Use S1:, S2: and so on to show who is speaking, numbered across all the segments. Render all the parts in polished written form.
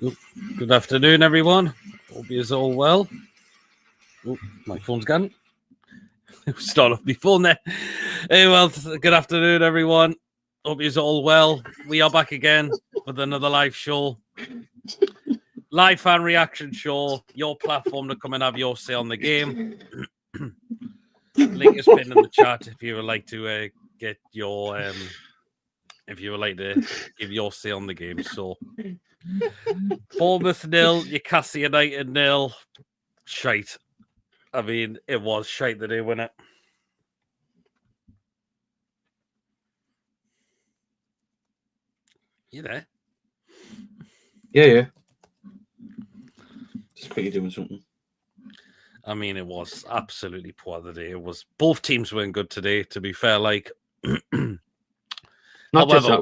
S1: Oh, good afternoon, everyone. Hope you're all well. Oh, my phone's gone. Start off before now. Hey, well, good afternoon, everyone. Hope you're all well. We are back again with another live show. Live fan reaction show. Your platform to come and have your say on the game. Link is pinned in the chat if you would like to get your if you would like to give your say on the game. So Bournemouth 0, Newcastle United 0. Shite. I mean, it was shite that they win it. You there?
S2: Yeah. Just quickly doing something.
S1: I mean, it was absolutely poor today. It was both teams weren't good today. To be fair, like
S2: not just that.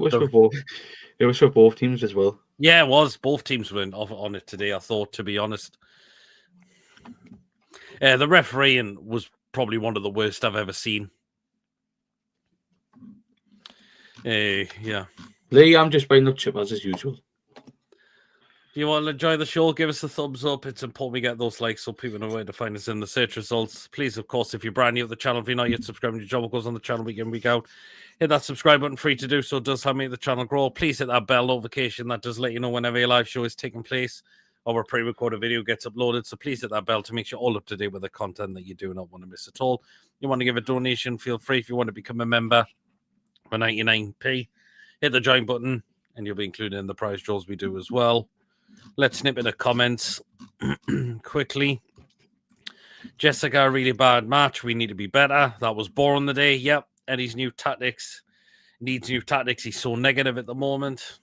S2: It was for both teams as well.
S1: Yeah, it was. Both teams weren't on it today. I thought, to be honest, the refereeing was probably one of the worst I've ever seen. Yeah.
S2: Lee, I'm just buying up chippers as usual.
S1: If you want to enjoy the show, give us a thumbs up. It's important we get those likes so people know where to find us in the search results. Please, of course, if you're brand new to the channel, if you're not yet subscribed, your job goes on the channel week in, week out. Hit that subscribe button, free to do so. It does help make the channel grow. Please hit that bell notification. That does let you know whenever a live show is taking place or a pre-recorded video gets uploaded. So please hit that bell to make sure all up to date with the content that you do not want to miss at all. You want to give a donation, feel free. If you want to become a member for 99p, hit the join button and you'll be included in the prize draws we do as well. Let's snip in the comments quickly. Jessica, really bad match. We need to be better. That was boring today. Yep. Eddie's new tactics. Needs new tactics. He's so negative at the moment.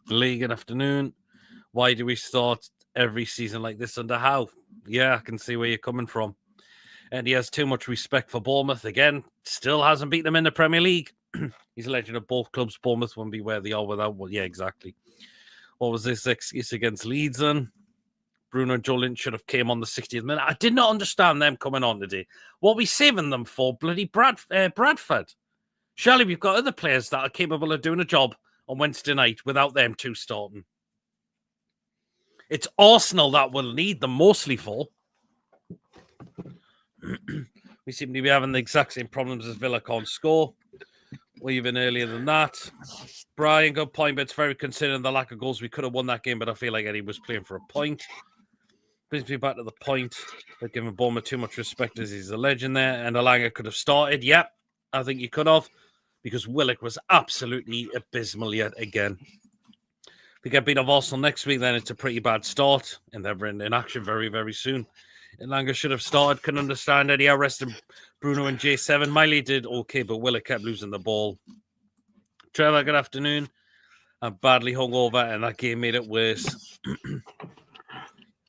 S1: Lee, good afternoon. Why do we start every season like this under Howe? Yeah, I can see where you're coming from. And he has too much respect for Bournemouth. Again, still hasn't beaten them in the Premier League. He's a legend of both clubs. Bournemouth won't be where they are without. Well, yeah, exactly. What was this excuse against Leeds then? Bruno and Joe Lynch should have came on the 60th minute. I did not understand them coming on today. What are we saving them for? Bloody Bradford. Surely we've got other players that are capable of doing a job on Wednesday night without them two starting. It's Arsenal that will need them mostly for. We seem to be having the exact same problems as Villa can't score. Or even earlier than that. Brian, good point, but it's very considering the lack of goals. We could have won that game, but I feel like Eddie was playing for a point. Brings me back to the point that giving Bournemouth too much respect as he's a legend there, and Elanga could have started. Yep, I think he could have, because Willock was absolutely abysmal yet again. If we get beat off Arsenal next week, then it's a pretty bad start, and they're in action very, very soon. Elanga should have started. Couldn't understand Eddie. I rested Bruno and J7. Miley did okay, but Willock kept losing the ball. Trevor, good afternoon. I'm badly hungover, and that game made it worse.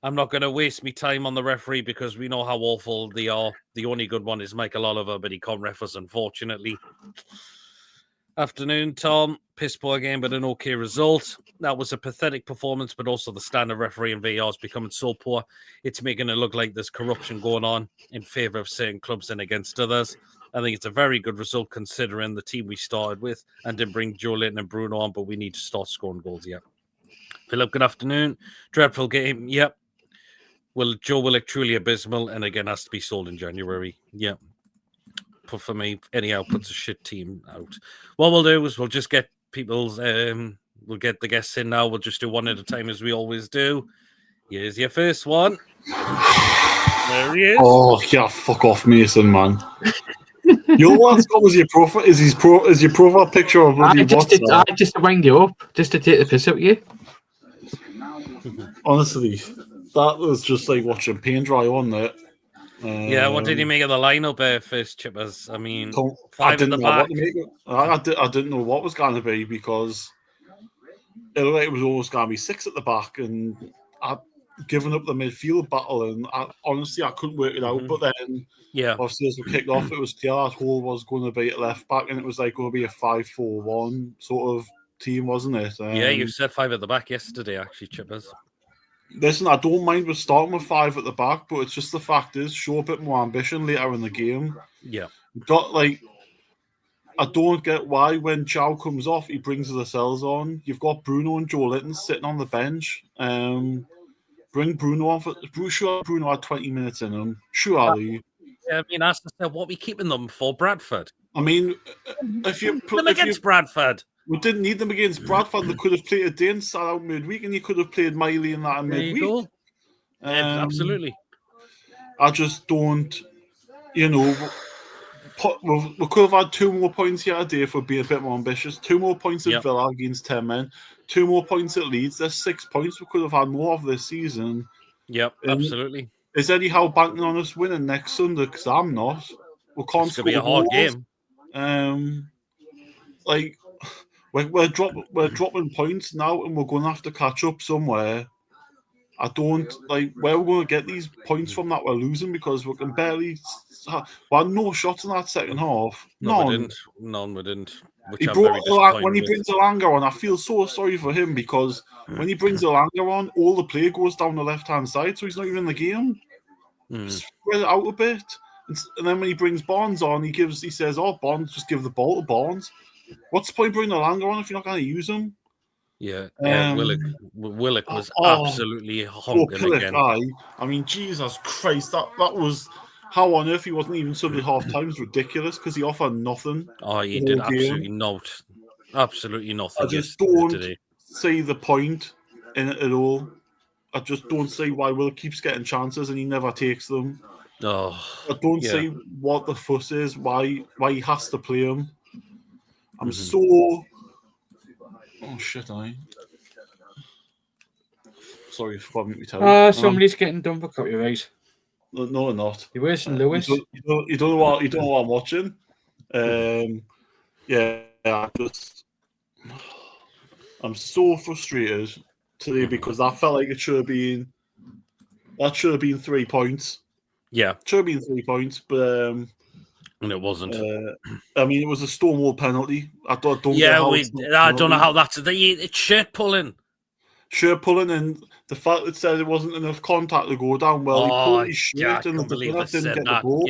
S1: I'm not going to waste my time on the referee because we know how awful they are. The only good one is Michael Oliver, but he can't ref us, unfortunately. Afternoon, Tom. Piss poor game, but an okay result. That was a pathetic performance, but also the standard referee in VAR is becoming so poor. It's making it look like there's corruption going on in favour of certain clubs and against others. I think it's a very good result considering the team we started with and didn't bring Joe Linton and Bruno on, but we need to start scoring goals yet. Philip, good afternoon. Dreadful game. Yep. Well, Joe Willock truly abysmal and again has to be sold in January. Yep. But for me, anyhow, puts a shit team out. What we'll do is we'll just get people's we'll get the guests in now. We'll just do one at a time as we always do. Here's your first one. There he is.
S3: Oh yeah, fuck off, Mason, man. Your last got was your profile. Is your profile picture of bloody WhatsApp?
S2: I just to wind you up, just to take the piss out of you.
S3: Honestly, that was just like watching paint dry on it.
S1: Yeah, what did he make of the lineup first, Chippers? I mean,
S3: I didn't know what was going to be because it looked like it was always going to be six at the back, and I'd given up the midfield battle, and honestly, I couldn't work it out. But then, obviously, as we kicked off, it was clear that Howe was going to be at left back, and it was like going to be a 5-4-1 sort of team, wasn't it?
S1: Yeah, you said 5 at the back yesterday, actually, Chippers.
S3: Listen, I don't mind with starting with 5 at the back, but it's just the fact is, show a bit more ambition later in the game.
S1: Yeah.
S3: Got like I don't get why when Chow comes off, he brings the cells on. You've got Bruno and Joe Linton sitting on the bench. Bring Bruno on for sure. Bruno had 20 minutes in him. Surely.
S1: I mean, ask yourself, what are we keeping them for, Bradford?
S3: I mean, if you
S1: Bradford,
S3: we didn't need them against Bradford. They could have played a day and sat out midweek, and you could have played Miley in that in
S1: there
S3: midweek.
S1: you go. Absolutely.
S3: I just don't, we could have had 2 more points here today if we'd been a bit more ambitious. 2 more points at Villa against 10 men. 2 more points at Leeds. There's 6 points we could have had more of this season.
S1: Yep, absolutely.
S3: Is Eddie Howe banking on us winning next Sunday? Because I'm not. We can't
S1: It's going to be a hard game.
S3: We're dropping points now, and we're going to have to catch up somewhere. I don't like where we're going to get these points from that we're losing, because we can barely. We had no shots in that second half.
S1: No, we didn't. None, we didn't.
S3: When he brings Elanga on, I feel so sorry for him, because when he brings Elanga on, all the play goes down the left-hand side, so he's not even in the game. Spread it out a bit. And then when he brings Barnes on, he says, "Oh, Barnes, just give the ball to Barnes." What's the point bringing Elanga on if you're not going to use him?
S1: Yeah, Willock was absolutely honking again.
S3: I mean, Jesus Christ, that was how on earth he wasn't even subbed at half time is ridiculous, because he offered nothing.
S1: Oh, he did absolutely absolutely nothing.
S3: I just don't see the point in it at all. I just don't see why Will keeps getting chances and he never takes them. I don't see what the fuss is, why he has to play him. I'm so... Oh, shit, Sorry, I forgot me to tell you.
S2: Somebody's getting done for copyright.
S3: No, they're not.
S2: You're worse than Lewis.
S3: You don't know what I'm watching. I'm so frustrated today, because that felt like it should have been 3 points.
S1: Yeah,
S3: should have been 3 points, but
S1: and it wasn't.
S3: I mean, it was a Stonewall penalty. I don't know
S1: how that's it's shirt pulling.
S3: And the fact that said it wasn't enough contact to go down. Well, he pulled his shirt and the didn't get the ball.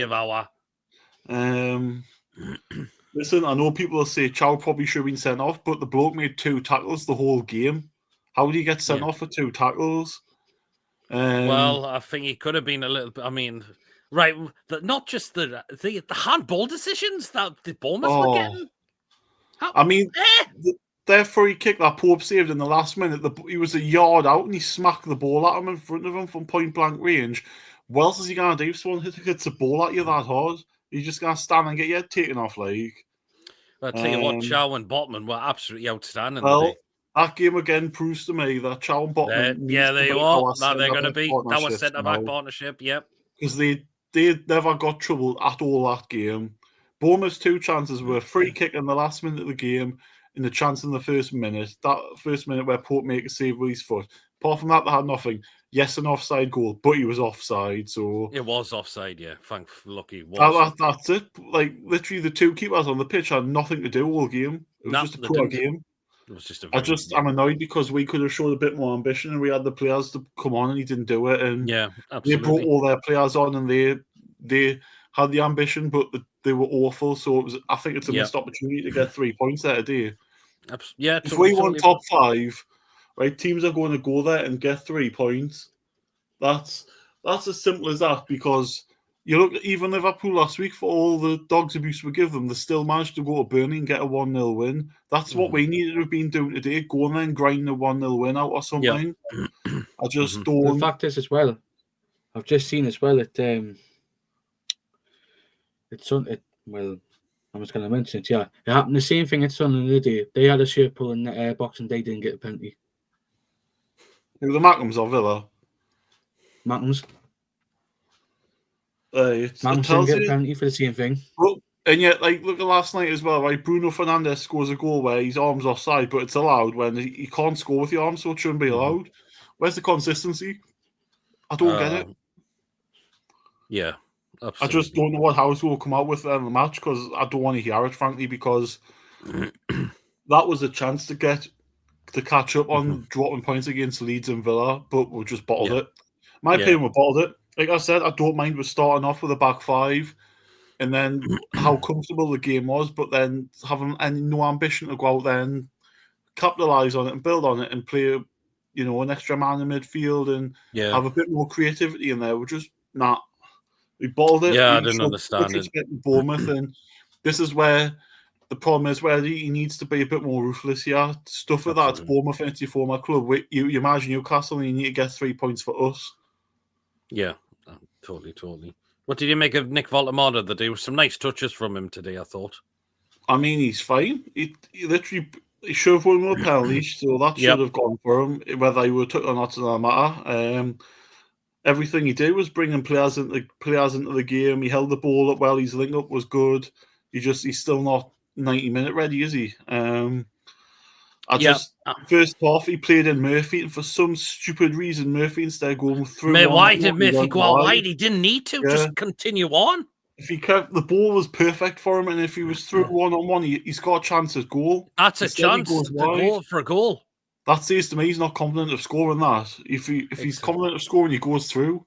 S3: Listen, I know people will say Chow probably should have been sent off, but the bloke made 2 tackles the whole game. How did he get sent off for 2 tackles?
S1: Well, I think he could have been a little bit. I mean, right, not just the handball decisions that the Bournemouth were getting.
S3: Their free kick that Pope saved in the last minute, he was a yard out and he smacked the ball at him in front of him from point blank range. What else is he going to do if someone hits a ball at you that hard? You're just going to stand and get your head taken off, like.
S1: I'll tell you what, Chow and Botman were absolutely outstanding.
S3: Well, that game again proves to me that Chow and Botman...
S1: there you are. Now they're going to be our centre-back partnership, yep.
S3: Because they never got trouble at all that game. Bournemouth's 2 chances were a free kick in the last minute of the game and the chance in the first minute. That first minute where Pope make a save with his foot. Apart from that, they had nothing. Yes, an offside goal, but he was offside. So
S1: it was offside, yeah. Lucky it was.
S3: That's it. Like, literally, the 2 keepers on the pitch had nothing to do all game. It was just a poor game.
S1: It was just
S3: I'm annoyed because we could have showed a bit more ambition and we had the players to come on and he didn't do it. And
S1: absolutely.
S3: They brought all their players on and they had the ambition, but they were awful. So I think it's a missed opportunity to get 3 points there today.
S1: Yeah,
S3: if we want top 5, right, teams are going to go there and get 3 points. That's as simple as that, because you look at even Liverpool last week, for all the dogs abuse we give them, they still managed to go to Burnley and get a 1-0 win. That's what we needed to have been doing today, go and then grind a 1-0 win out or something. I just don't...
S2: The fact is as well, I've just seen as well that well, I was going to mention it, yeah. It happened the same thing at Sunderland the day. They had a shirt pull in the box and they didn't get a penalty.
S3: Who, the Mackhams or Villa?
S2: Mackhams.
S3: Mackhams
S2: didn't get a penalty for the same thing.
S3: Well, and yet, like, look at last night as well, right? Bruno Fernandes scores a goal where his arm's offside, but it's allowed when he can't score with your arm, so it shouldn't be allowed. Where's the consistency? I don't get it.
S1: Yeah. Absolutely.
S3: I just don't know what House will come out with in the match, because I don't want to hear it, frankly, because that was a chance to catch up on dropping points against Leeds and Villa, but we just bottled it. My opinion, we bottled it. Like I said, I don't mind we're starting off with a back 5 and then how comfortable the game was, but then having no ambition to go out there and capitalise on it and build on it and play, an extra man in midfield and have a bit more creativity in there. We're just not. We balled it.
S1: Yeah, I didn't understand it.
S3: Bournemouth, and this is where the problem is, where he needs to be a bit more ruthless here. Stuff like that, it's Bournemouth and it's your former club. You imagine Newcastle and you need to get 3 points for us.
S1: Yeah, totally. What did you make of Nick Voltemada? There were some nice touches from him today, I thought.
S3: I mean, he's fine. He literally should have won a penalty, so that should have gone for him. Whether he would have took it or not, doesn't matter. Everything he did was bringing players into the game. He held the ball up well. His link up was good. He's still not 90-minute ready, is he? First half he played in Murphy, and for some stupid reason, Murphy instead of going through.
S1: Why did Murphy go out wide? He didn't need to. Just continue on.
S3: If he kept the ball was perfect for him, and if he was through 1-on-1, he's got a chance at goal.
S1: That's a chance for a goal.
S3: That says to me he's not confident of scoring that. If he's confident of scoring, he goes through.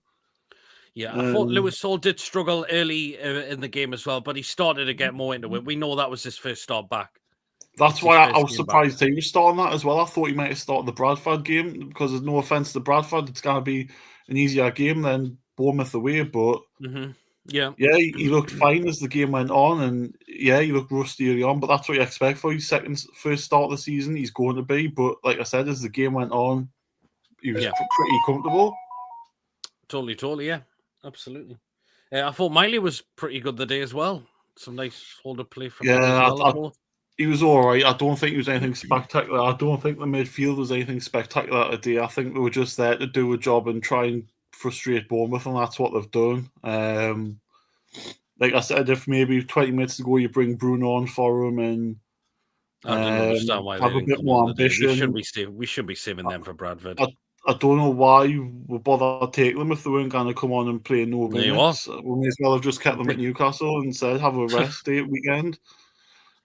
S1: Yeah, I thought Lewis Hall did struggle early in the game as well, but he started to get more into it. We know that was his first start back.
S3: That's why I was surprised he was starting that as well. I thought he might have started the Bradford game because there's no offence to Bradford. It's going to be an easier game than Bournemouth away, but he looked fine as the game went on, and he looked rusty early on, but that's what you expect for his first start of the season. He's going to be, but like I said, as the game went on, he was pretty comfortable.
S1: Totally, yeah, absolutely. I thought Miley was pretty good the day as well. Some nice hold-up play from him as well.
S3: He was all right. I don't think he was anything spectacular. I don't think the midfield was anything spectacular today. I think they were just there to do a job and try and frustrate Bournemouth, and that's what they've done. Like I said, if maybe 20 minutes ago you bring Bruno on for him and
S1: I don't understand why
S3: have a bit more ambition.
S1: We should be saving them for Bradford.
S3: I don't know why we bother taking them if they weren't going to come on and play no minutes. We may as well have just kept them at Newcastle and said have a rest day weekend.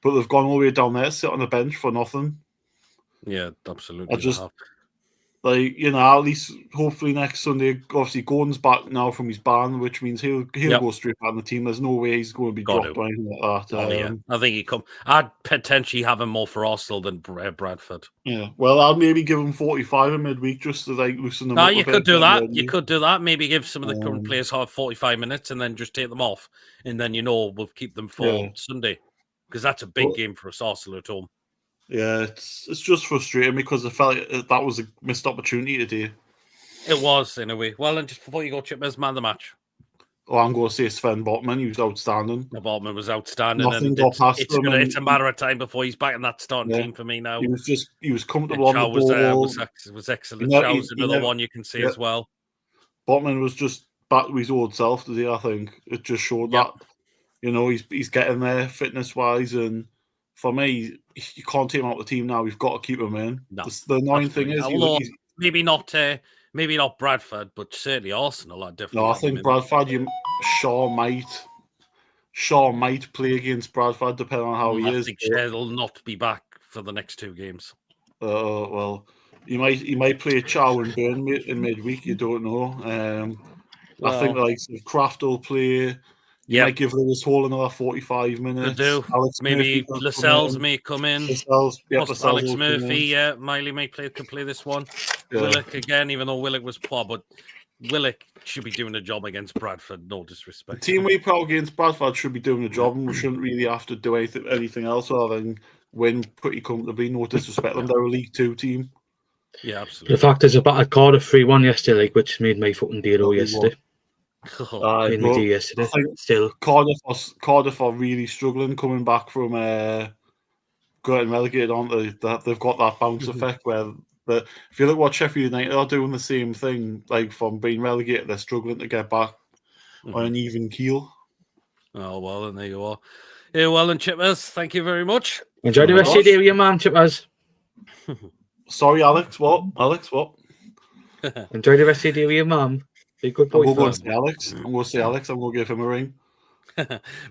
S3: But they've gone all the way down there, sit on the bench for nothing.
S1: Yeah, absolutely.
S3: At least hopefully next Sunday, obviously Gordon's back now from his ban, which means he'll go straight back in the team. There's no way he's going to be dropped or anything like that.
S1: I think he'd come. I'd potentially have him more for Arsenal than Bradford.
S3: Yeah, well, I'll maybe give him 45 in midweek just to loosen them up.
S1: You could do that. You could do that. Maybe give some of the current players 45 minutes and then just take them off, and then we'll keep them for Sunday because that's a big game for us, Arsenal at home.
S3: Yeah, it's just frustrating because I felt like that was a missed opportunity today.
S1: It was, in a way. Well, and just before you go, Chip, man of the match.
S3: Oh, I'm going to say Sven Botman. He was outstanding.
S1: Botman was outstanding.
S3: Nothing got past him.
S1: It's a matter of time before he's back in that starting team for me now.
S3: He was comfortable on the ball.
S1: Was excellent. Shaw's another one you can see as well.
S3: Botman was just back to his old self today, I think. It just showed that, he's getting there fitness-wise, and for me, you can't take him out of the team now. We've got to keep him in. No, the annoying thing is,
S1: maybe not Bradford, but certainly Arsenal are different.
S3: No, I think Bradford. Shaw might play against Bradford depending on how he is.
S1: I think Shaw'll not be back for the next two games.
S3: Well, he might play Chow and Burn in midweek. You don't know. I think Kraft will play. You might give Lewis Hall another 45 minutes.
S1: Do. Maybe Lascelles may come in. Lascelles Alex Murphy, Miley could play this one. Yeah. Willock again, even though Willock was poor, but Willock should be doing a job against Bradford, no disrespect.
S3: The team we put against Bradford should be doing a job, and we shouldn't really have to do anything else other than win pretty comfortably. No disrespect them, they're a League 2 team.
S1: Yeah, absolutely.
S2: The fact is about Cardiff 3-1 yesterday, which made my fucking deal yesterday.
S3: Yesterday. Still, Cardiff are really struggling coming back from getting relegated, aren't they? They've got that bounce effect where if you look what Sheffield United are doing the same thing, like from being relegated, they're struggling to get back on an even keel.
S1: Oh well, and there you are. Yeah, well, and Chippers, thank you very much.
S2: Enjoy the rest of your day with your man, Chippers.
S3: Sorry, Alex. What?
S2: Enjoy the rest of your day with your mum. Be a good boy.
S3: I'm going to say Alex. I'm going to give him a ring.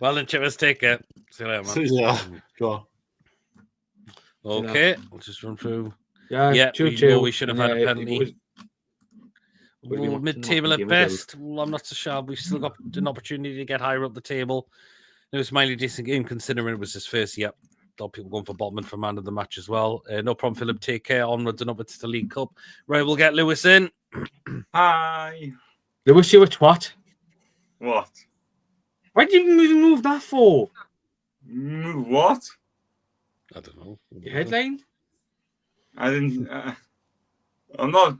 S1: Well, then, Chippers, take care. See you later, man.
S3: Yeah, go on.
S1: Okay, we'll just run through.
S2: Yeah,
S1: we should have had a penalty. Mid-table at best. Well, I'm not so sure. We've still got an opportunity to get higher up the table. It was a mildly decent game considering it was his first. Yep. A lot of people going for Botman for man of the match as well. No problem, Philip. Take care. Onwards and upwards to the League Cup. Right, we'll get Lewis in.
S4: Hi.
S2: Lewis, you a twat.
S4: What?
S2: Why did you move that for?
S4: What?
S1: I don't know.
S2: Your headline?
S4: I didn't. I'm not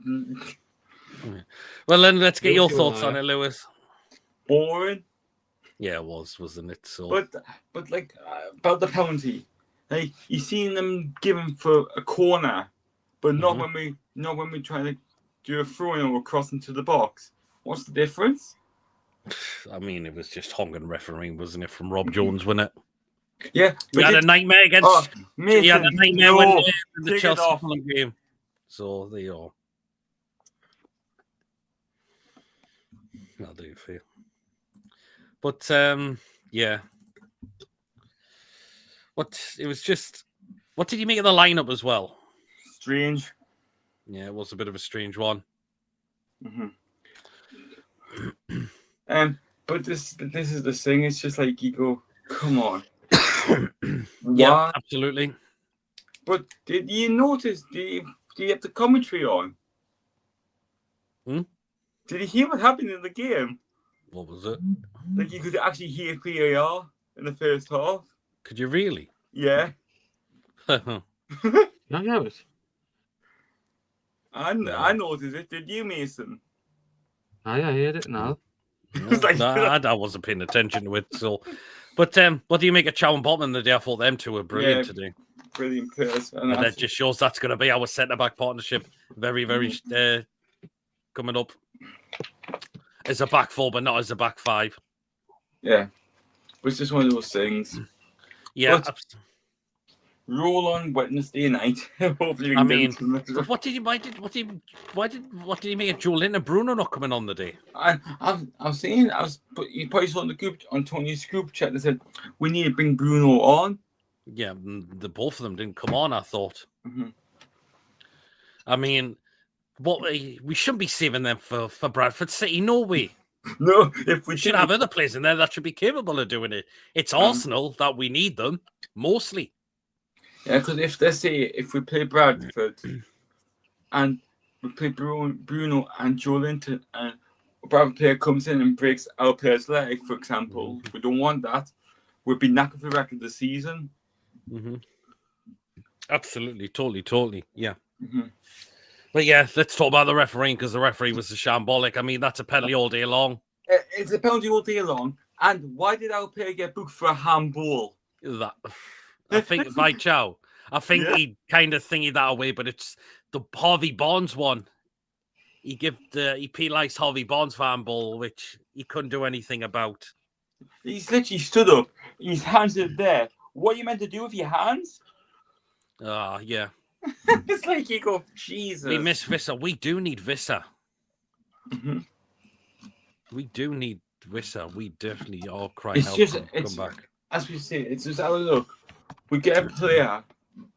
S1: Well, then let's get your
S2: Lewis, you're a
S1: thoughts on
S2: liar.
S1: it, Lewis.
S4: boring,
S1: Yeah, it was, wasn't it? So
S4: but like about the penalty, like you seen them given for a corner, but not
S1: Mhm.
S4: when we try to do a throw-in or cross into the box. What's the difference?
S1: I mean, it was just honking refereeing, wasn't it, from Rob Jones, wasn't it?
S4: Yeah,
S1: He had a nightmare against.
S4: oh,
S1: He had a
S4: Mason,
S1: nightmare
S4: no,
S1: when the
S4: take it
S1: Chelsea
S4: off.
S1: Fulham game. So there you are. I'll do it for you. But yeah. What did you make of the lineup as well?
S4: Strange.
S1: Yeah, it was a bit of a strange one.
S4: But this is the thing. It's just like you go, come on.
S1: Yeah,
S4: Why?
S1: absolutely.
S4: But did you notice? Do you have the commentary on?
S1: Hmm?
S4: Did you hear what happened in the game?
S1: What was it?
S4: Like you could actually hear VAR in the first half.
S1: Could you really?
S4: Yeah.
S2: No, yeah, it.
S4: I noticed it. Did you, Mason?
S2: I heard it now.
S4: It's like-
S1: I wasn't paying attention to it. So, but what do you make of Chow and Botman the day? I thought them two were brilliant today.
S4: Brilliant players. And
S1: And that just shows that's going to be our centre back partnership. Very, very coming up as a back four, but not as a back five.
S4: yeah. It's just one of those things.
S1: Yeah.
S4: But- Roll on Wednesday night. Hopefully, we
S1: I
S4: can
S1: mean,
S4: get into
S1: but what did you make of Joelin and Bruno not coming on the day?
S4: I was saying, you probably saw in the group, on Tony's group chat, they said, we need to bring Bruno on.
S1: Yeah, the both of them didn't come on, I thought.
S4: Mhm.
S1: I mean, we shouldn't be saving them for Bradford City, no way.
S4: No, if we
S1: We should have other players in there that should be capable of doing it. It's Arsenal that we need them, mostly.
S4: Yeah, because if we play Bradford and we play Bruno and Joelinton and a Bradford player comes in and breaks our player's leg, for example, we don't want that. We'd be knackered for the rest of the season.
S1: Mm-hmm. Absolutely, totally, yeah.
S4: Mm-hmm.
S1: But yeah, let's talk about the refereeing because the referee was a shambolic. I mean, that's a penalty all day long.
S4: It's a penalty all day long. And why did our player get booked for a handball?
S1: That I think by Chow. I think he kind of thingy that away, but it's the Harvey Barnes one. He penalised Harvey Barnes for handball, which he couldn't do anything about.
S4: He's literally stood up. His hands are there. What are you meant to do with your hands?
S1: Yeah.
S4: It's like you go, Jesus.
S1: We miss Visser. We do need Visser.
S4: Mhm.
S1: We do need Visser. We definitely are crying
S4: It's
S1: out
S4: just,
S1: for him to
S4: it's,
S1: come back.
S4: as we say, it's just how we look. We get a player, and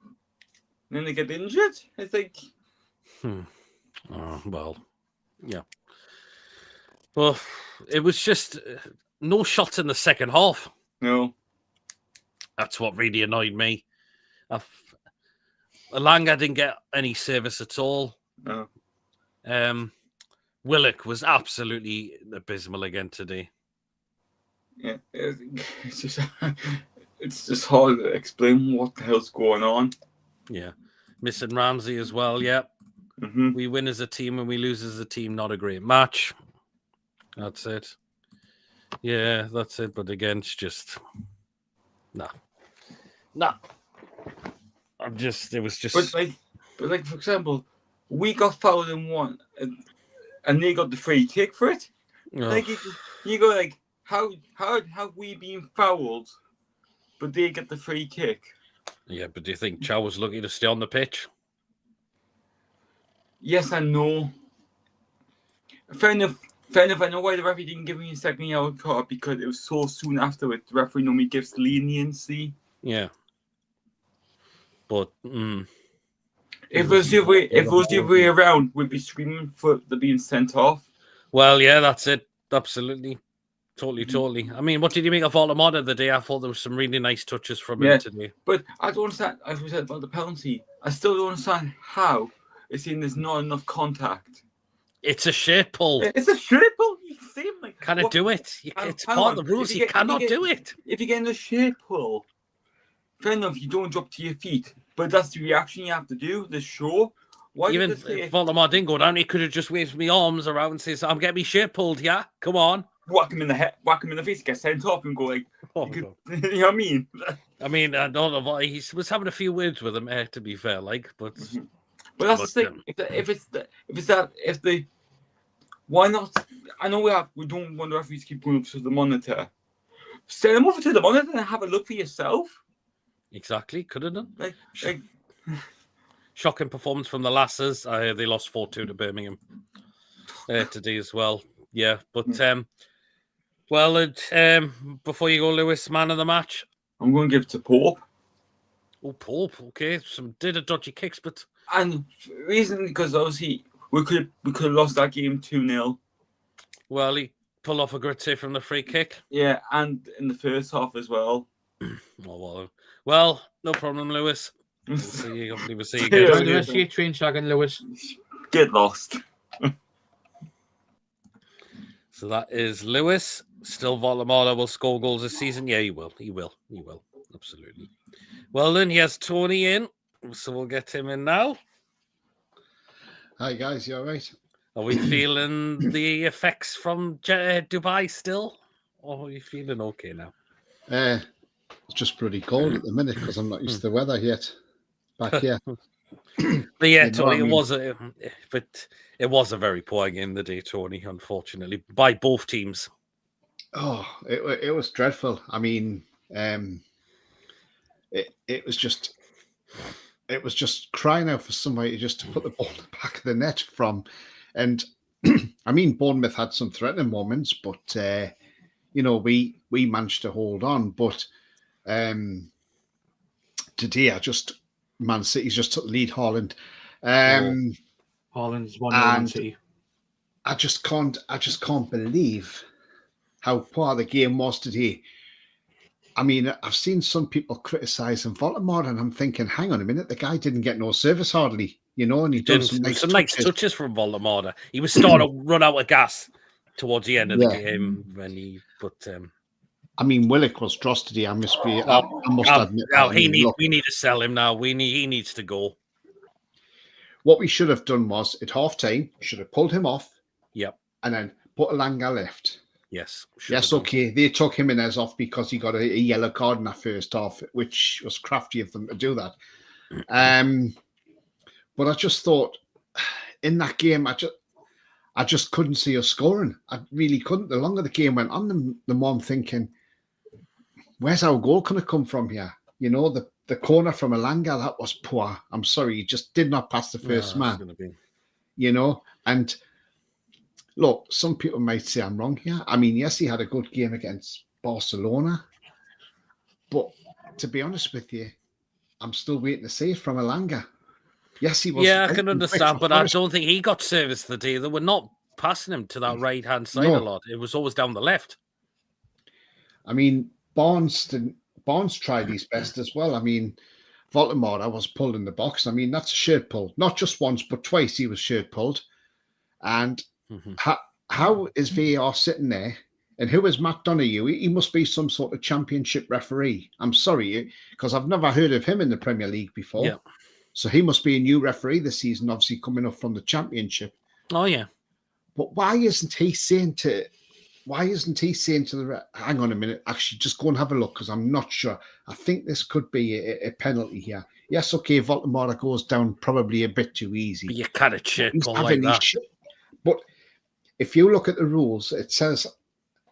S4: then they get injured. It's like,
S1: Well, yeah. Well, it was just no shots in the second half.
S4: no.
S1: That's what really annoyed me. Alanga didn't get any service at all.
S4: No.
S1: Willock was absolutely abysmal again today.
S4: Yeah, it's just, it's just hard to explain what the hell's going on.
S1: Yeah. Missing Ramsey as well, yeah.
S4: Mm-hmm.
S1: We win as a team and we lose as a team. Not a great match. That's it. Yeah, that's it. But again, it's just... Nah. It was just...
S4: But like, for example, we got fouled in one, and they got the free kick for it.
S1: Ugh.
S4: Like you go like, how have we been fouled, but they get the free kick?
S1: Yeah, but do you think Chow was lucky to stay on the pitch?
S4: Yes and no. Fair enough. I know why the referee didn't give me a second yellow card, because it was so soon after it. The referee normally gives leniency.
S1: Yeah. But
S4: If it was the other way around, we'd be screaming for the being sent off.
S1: well, yeah, that's it. Absolutely. Totally. I mean, what did you make of Voldemort the day? I thought there was some really nice touches from him today.
S4: But I don't understand, as we said about the penalty, I still don't understand how it's saying there's not enough contact.
S1: It's a shirt pull.
S4: It's a shirt pull. You see him like.
S1: Can it do it? It's part of the rules. You cannot do it.
S4: If you're getting a shirt pull, fair enough, you don't drop to your feet. But that's the reaction you have to do, the show. Why
S1: Even if Voldemort didn't go down, he could have just waved my arms around and says, I'm getting my shirt pulled, yeah? Come on.
S4: Whack him in the head, whack him in the face, get sent off and go like,
S1: Oh,
S4: you know what I mean?
S1: I mean, I don't know why he was having a few words with him, to be fair, like, but
S4: that's the thing. Why not? I know we don't want the referees to keep going up to the monitor. Send them over to the monitor and have a look for yourself.
S1: Exactly, could have done.
S4: Like
S1: shocking performance from the Lasses. They lost 4-2 to Birmingham today as well. Yeah, but before you go, Lewis, man of the match.
S4: I'm going to give it to Pope.
S1: Oh, Pope. Okay, some did a dodgy kicks, but
S4: reason because obviously we could have lost that game 2-0.
S1: Well, he pulled off a great save from the free kick.
S4: Yeah, and in the first half as well.
S1: Well, no problem, Lewis. We'll see you
S2: Enjoy
S1: again.
S2: the rest of your train, shagging, Lewis.
S4: Get lost.
S1: So that is Lewis. Still Voldemort will score goals this season. Yeah, he will. He will. Absolutely. Well, then he has Tony in. So we'll get him in now.
S5: Hi, guys. You all right?
S1: Are we feeling the effects from Dubai still? Or are you feeling okay now?
S5: It's just pretty cold at the minute because I'm not used to the weather yet. Back here.
S1: But yeah, Tony, it was a very poor game the day, Tony, unfortunately, by both teams.
S5: Oh, it was dreadful. I mean, it was just crying out for somebody just to put the ball in the back of the net from. And I mean, Bournemouth had some threatening moments, but we managed to hold on. But today, Man City's just took the lead. Haaland.
S2: Haaland's 1-0 City.
S5: I just can't believe how poor the game was today. I mean, I've seen some people criticising Voldemort, and I'm thinking, hang on a minute, the guy didn't get no service hardly, and he done some nice
S1: touches from Voldemort. He was starting to run out of gas towards the end of the game
S5: I mean, Willock was dross today. I must admit.
S1: We need to sell him now. He needs to go.
S5: What we should have done was at half time, should have pulled him off.
S1: Yep.
S5: And then put Elanga left.
S1: Yes.
S5: Okay. They took Jimenez off because he got a yellow card in that first half, which was crafty of them to do that. But I just thought in that game, I just couldn't see us scoring. I really couldn't. The longer the game went on, the more I'm thinking, where's our goal going to come from here? The corner from Elanga, that was poor. I'm sorry, he just did not pass the first man. And look, some people might say I'm wrong here. I mean, yes, he had a good game against Barcelona. But to be honest with you, I'm still waiting to see it from Elanga. Yes, he was.
S1: Yeah, I can understand, but I don't think he got service today. They were not passing him to that right-hand side a lot. It was always down the left.
S5: I mean, Barnes tried his best as well. I mean, Voldemort was pulled in the box. I mean, that's a shirt pull. Not just once, but twice he was shirt pulled. And how is VAR sitting there? And who is Matt Donoghue? He must be some sort of championship referee. I'm sorry, because I've never heard of him in the Premier League before. Yeah. So he must be a new referee this season, obviously coming up from the championship.
S1: Oh, yeah.
S5: But why isn't he saying to the hang on a minute, actually just go and have a look, because I'm not sure. I think this could be a penalty here. Yes, okay, Voldemort goes down probably a bit too easy.
S1: But you can't have shirt pull like that.
S5: But if you look at the rules, it says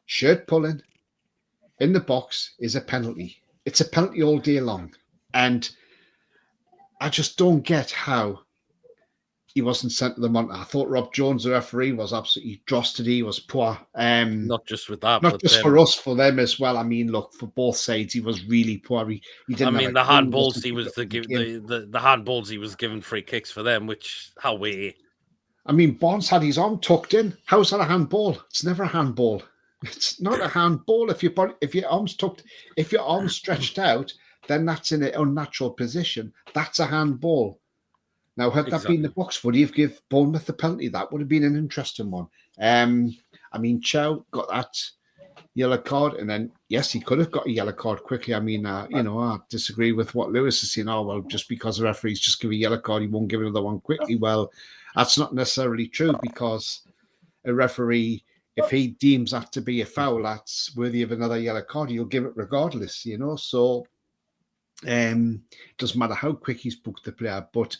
S5: shirt pulling in the box is a penalty. It's a penalty all day long. And I just don't get how he wasn't sent to the monitor. I thought Rob Jones, the referee, was absolutely dross today. He was poor.
S1: Not just with that,
S5: not just for us, for them as well. I mean, look, for both sides, he was really poor. He didn't.
S1: I mean, the handballs he was the handballs he was giving free kicks for them, which how we.
S5: I mean, Barnes had his arm tucked in. How's that a handball? It's never a handball. It's not a handball. If your arms tucked, if your arms stretched out, then that's in an unnatural position. That's a handball. Now, had that been the box, would he have given Bournemouth the penalty? That would have been an interesting one. I mean, Chow got that yellow card, and then yes, he could have got a yellow card quickly. I mean, I disagree with what Lewis is saying. Oh well, just because the referees just give a yellow card, he won't give another one quickly. Well, that's not necessarily true, because a referee, if he deems that to be a foul that's worthy of another yellow card, he'll give it regardless. So it doesn't matter how quick he's booked the player, but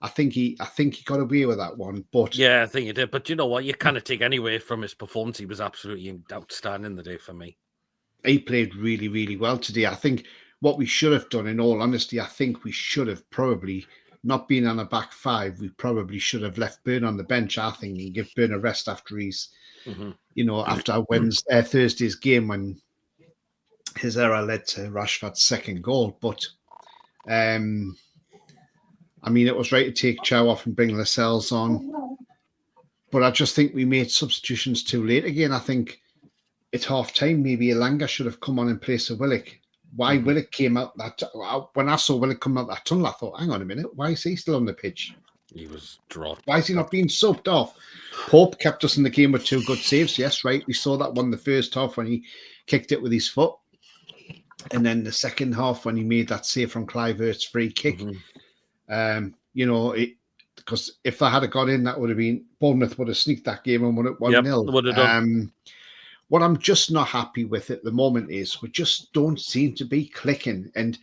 S5: I think he got away with that one. But
S1: yeah, I think he did. But you know what? You kind of take anyway from his performance. He was absolutely outstanding the day for me.
S5: He played really, really well today. I think what we should have done, in all honesty, I think we should have probably not been on a back five. We probably should have left Burn on the bench, I think, and give Burn a rest after he's, after Thursday's game, when his error led to Rashford's second goal. But I mean, it was right to take Chow off and bring Lascelles on. But I just think we made substitutions too late again. I think at half time, maybe Elanga should have come on in place of Willock. Why Willock came out that, when I saw Willock come out that tunnel, I thought, hang on a minute, why is he still on the pitch?
S1: He was dropped.
S5: Why is he not being subbed off? Pope kept us in the game with 2 good saves. Yes, right. We saw that one the first half when he kicked it with his foot. And then the second half when he made that save from Clivert's free kick. Because if that had got in, that would have been, Bournemouth would have sneaked that game and won it 1-0.
S1: Would have done.
S5: What I'm just not happy with at the moment is we just don't seem to be clicking, and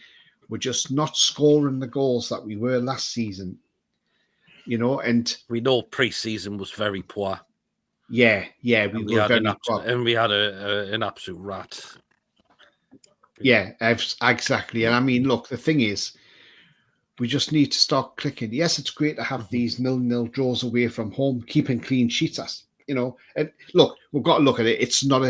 S5: we're just not scoring the goals that we were last season. And
S1: we know pre-season was very poor.
S5: Yeah, we were very poor.
S1: And we had an absolute rat.
S5: Yeah, exactly. And I mean, look, the thing is, we just need to start clicking. Yes, it's great to have these 0-0 draws away from home, keeping clean sheets. And look, we've got to look at it. It's not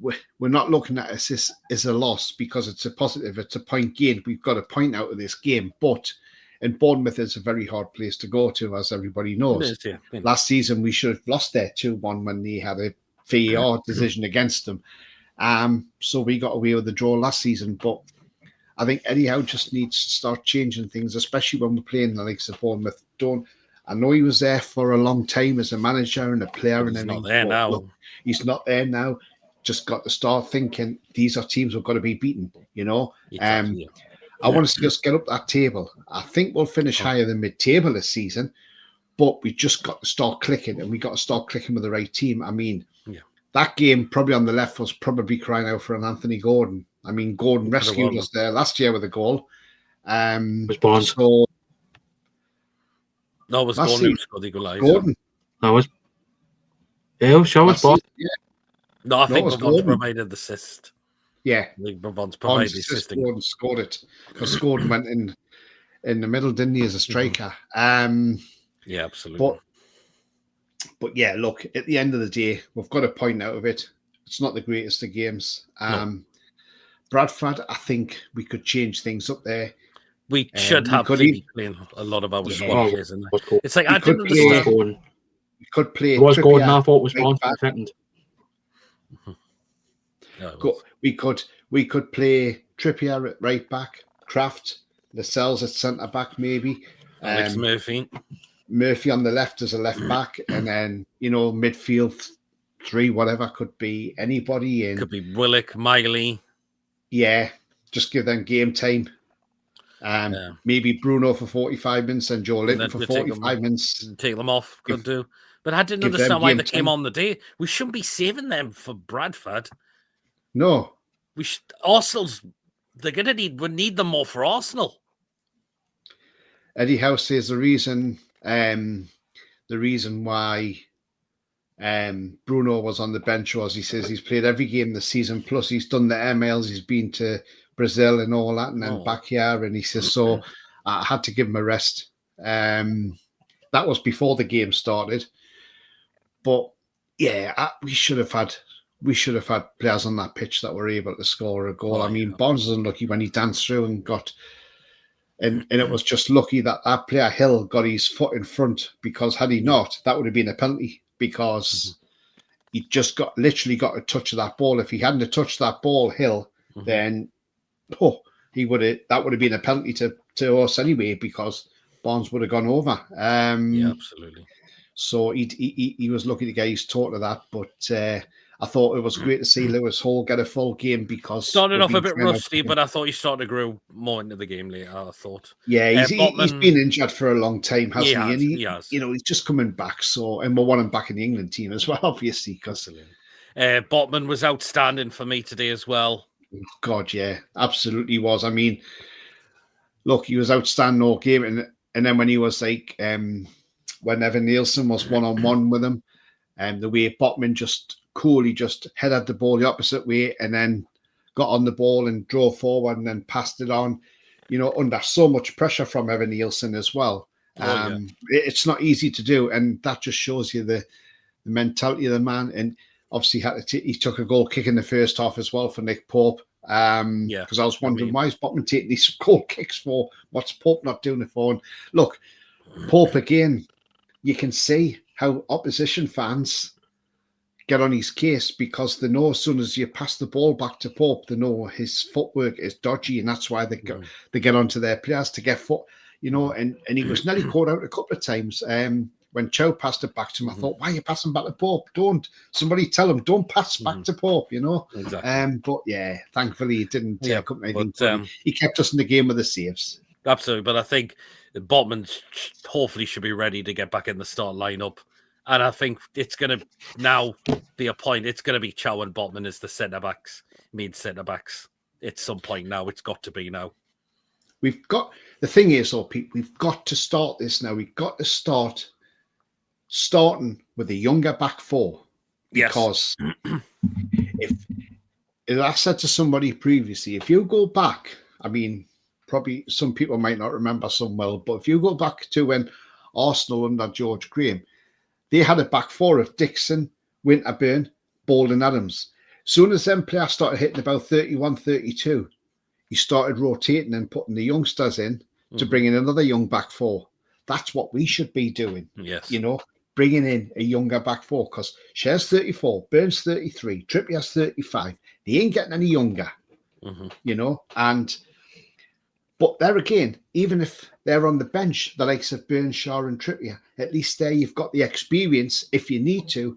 S5: we're not looking at it as a loss because it's a positive. It's a point gained. We've got a point out of this game. But in Bournemouth, it's a very hard place to go to, as everybody knows.
S1: It is, yeah.
S5: Last season, we should have lost there 2-1 when they had a VAR decision against them. So we got away with the draw last season. But I think Eddie Howe just needs to start changing things, especially when we're playing the likes of Bournemouth. I know he was there for a long time as a manager and a player, and
S1: he's not there now.
S5: Look, he's not there now. Just got to start thinking these are teams we've got to be beaten.
S1: Exactly.
S5: I want us to just get up that table. I think we'll finish higher than mid-table this season, but we just got to start clicking, and we got to start clicking with the right team. I mean, that game probably on the left was probably crying out for an Anthony Gordon. I mean, Gordon rescued us there last year with a goal.
S2: Was Barnes.
S5: So
S1: no, it was Gordon who scored the equaliser.
S5: Gordon.
S2: That was. Yeah, show us Barnes.
S5: Yeah.
S1: No, I think Bavon's provided the assist.
S5: Yeah.
S1: I think Bavon's provided the assist.
S5: Gordon scored it because Gordon went in the middle, didn't he, as a striker?
S1: Yeah, absolutely.
S5: But yeah, look, at the end of the day, we've got a point out of it. It's not the greatest of games. Bradford, I think we could change things up there.
S1: We should have playing a lot of our squad players in there. It's like I didn't understand.
S5: We could play.
S2: It was Gordon. I thought was Barnes for second.
S5: We could play Trippier at right back, Kraft, Lascelles at centre back, maybe.
S1: Alex
S5: Murphy on the left as a left back, and then midfield 3, whatever, could be anybody in.
S1: Could be Willock, Miley.
S5: Yeah, just give them game time. Maybe Bruno for 45 minutes and Joe Linton for 45 minutes.
S1: Take them off, could do. But I didn't understand why they came on the day. We shouldn't be saving them for Bradford.
S5: No.
S1: Arsenal's, they're going to need them more for Arsenal.
S5: Eddie Howe says the reason why Bruno was on the bench was, he says he's played every game this season, plus he's done the MLs, he's been to Brazil and all that, and then back here, and he says, so I had to give him a rest. That was before the game started. But yeah, we should have had players on that pitch that were able to score a goal. I mean, Barnes was unlucky when he danced through and got, and it was just lucky that player Hill got his foot in front, because had he not, that would have been a penalty, because he just literally got a touch of that ball. If he hadn't touched that ball, Hill, then that would have been a penalty to us anyway, because Barnes would have gone over.
S1: Yeah, absolutely.
S5: So he was lucky to get his taught of that, but I thought it was great to see Lewis Hall get a full game, because
S1: Started off a bit rusty, but I thought he started to grow more into the game later. I thought.
S5: Yeah, he's
S1: Botman,
S5: been injured for a long time, hasn't he? And
S1: he has.
S5: You know, he's just coming back. So, and we want him back in the England team as well, obviously. Because
S1: Botman was outstanding for me today as well.
S5: God, yeah, absolutely was. I mean, look, he was outstanding all game, and then when he was like, when Evan Nielsen was 1-on-1 with him, and the way Botman just coolly just headed the ball the opposite way, and then got on the ball and drove forward and then passed it on, you know, under so much pressure from Evan Nielsen as well. It's not easy to do, and that just shows you the mentality of the man. And obviously he took a goal kick in the first half as well for Nick Pope. Because I was wondering, why is Botman taking these goal kicks for? What's Pope not doing it for? And look, Pope again, you can see how opposition fans get on his case, because they know as soon as you pass the ball back to Pope, they know his footwork is dodgy, and that's why they get onto their players to get foot, you know. And he was nearly caught out a couple of times. When Chow passed it back to him, I thought, why are you passing back to Pope? Don't somebody tell him, don't pass back to Pope, you know.
S1: Exactly.
S5: But yeah, thankfully he didn't come anything. He kept us in the game with the saves.
S1: Absolutely, but I think Botman hopefully should be ready to get back in the start lineup. And I think it's going to now be a point. It's going to be Chow and Botman as the centre-backs, mid-centre-backs. At some point now. It's got to be now.
S5: We've got... The thing is, though, Pete, we've got to start this now. We've got to starting with a younger back four. Because if I said to somebody previously, if you go back, I mean, probably some people might not remember some well, but if you go back to when Arsenal under George Graham, they had a back four of Dixon, Winterburn, Baldwin Adams. Soon as them players started hitting about 31, 32, he started rotating and putting the youngsters in to bring in another young back four. That's what we should be doing.
S1: Yes.
S5: You know, bringing in a younger back four, because Cher's 34, Burns 33, Trippier's 35. They ain't getting any younger, you know. But there again, even if they're on the bench, the likes of Burns, Shaw and Trippier, at least there you've got the experience, if you need to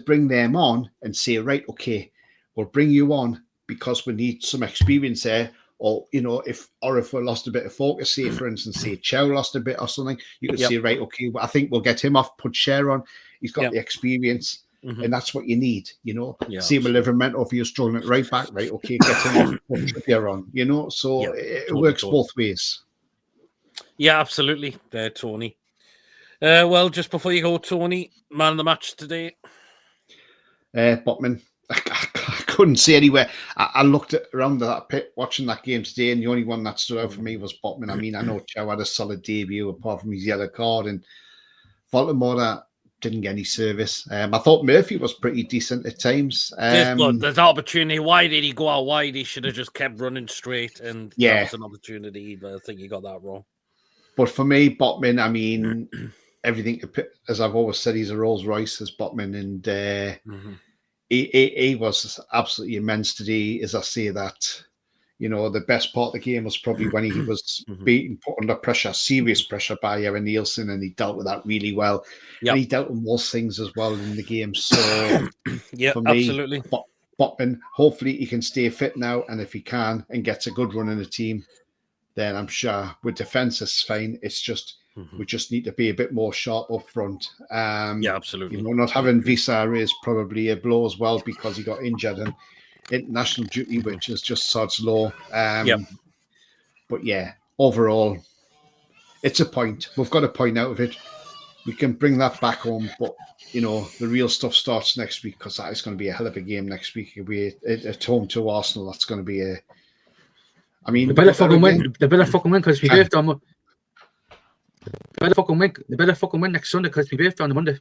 S5: bring them on and say, right, okay, we'll bring you on because we need some experience there. Or, you know, if we lost a bit of focus, say, for instance, say Chow lost a bit or something, you could say, right, okay, well, I think we'll get him off, put Cher on. He's got the experience. And that's what you need, you know. See with Livermore, if you're struggling at right back, right, okay, get him off, put Trippier on, you know. So it works both ways.
S1: Yeah, absolutely, Tony. Well, just before you go, Tony, man of the match today.
S5: Botman. I couldn't see anywhere. I looked around that pit watching that game today, and the only one that stood out for me was Botman. I mean, I know Chow had a solid debut apart from his yellow card, and Baltimore didn't get any service. I thought Murphy was pretty decent at times.
S1: There's opportunity. Why did he go out wide? He should have just kept running straight, and that was an opportunity, but I think he got that wrong.
S5: But for me, Botman, I mean, everything, as I've always said, he's a Rolls Royce as Botman, and he was absolutely immense today. As I say that, you know, the best part of the game was probably when he was beaten, put under pressure, serious pressure by Evan Nielsen, and he dealt with that really well. And he dealt with most things as well in the game. So, for me,
S1: absolutely.
S5: Botman, hopefully he can stay fit now, and if he can and gets a good run in the team, then I'm sure with defence it's fine. It's just we just need to be a bit more sharp up front.
S1: Absolutely.
S5: You know, not having Visa is probably a blow as well because he got injured and international duty, which is just sod's law. But yeah, overall, it's a point. We've got a point out of it. We can bring that back home, but you know, the real stuff starts next week because that is going to be a hell of a game next week. We're at home to Arsenal. That's going to be a. I mean,
S2: they better fucking win. They better fucking win because we birthday on. They better fucking win next Sunday because we birthday on the Monday.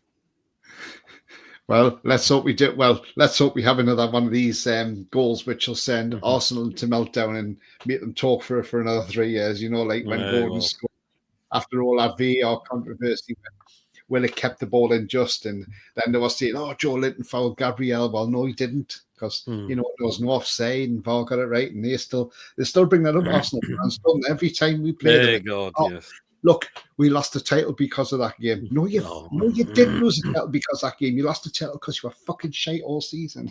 S5: Well, let's hope we do. Well, let's hope we have another one of these goals, which will send Arsenal to meltdown and make them talk for another 3 years. You know, like when Gordon scored after all that VAR controversy. Willock kept the ball in just, and then they were saying, "Oh, Joe Linton fouled Gabriel." Well, no, he didn't, because you know there was no offside, and Val got it right, and they still bring that up. Arsenal fans don't they? Every time we play
S1: There you
S5: them.
S1: go.
S5: Oh,
S1: Yes.
S5: look, we lost the title because of that game. No, you didn't lose the title because of that game. You lost the title because you were fucking shite all season.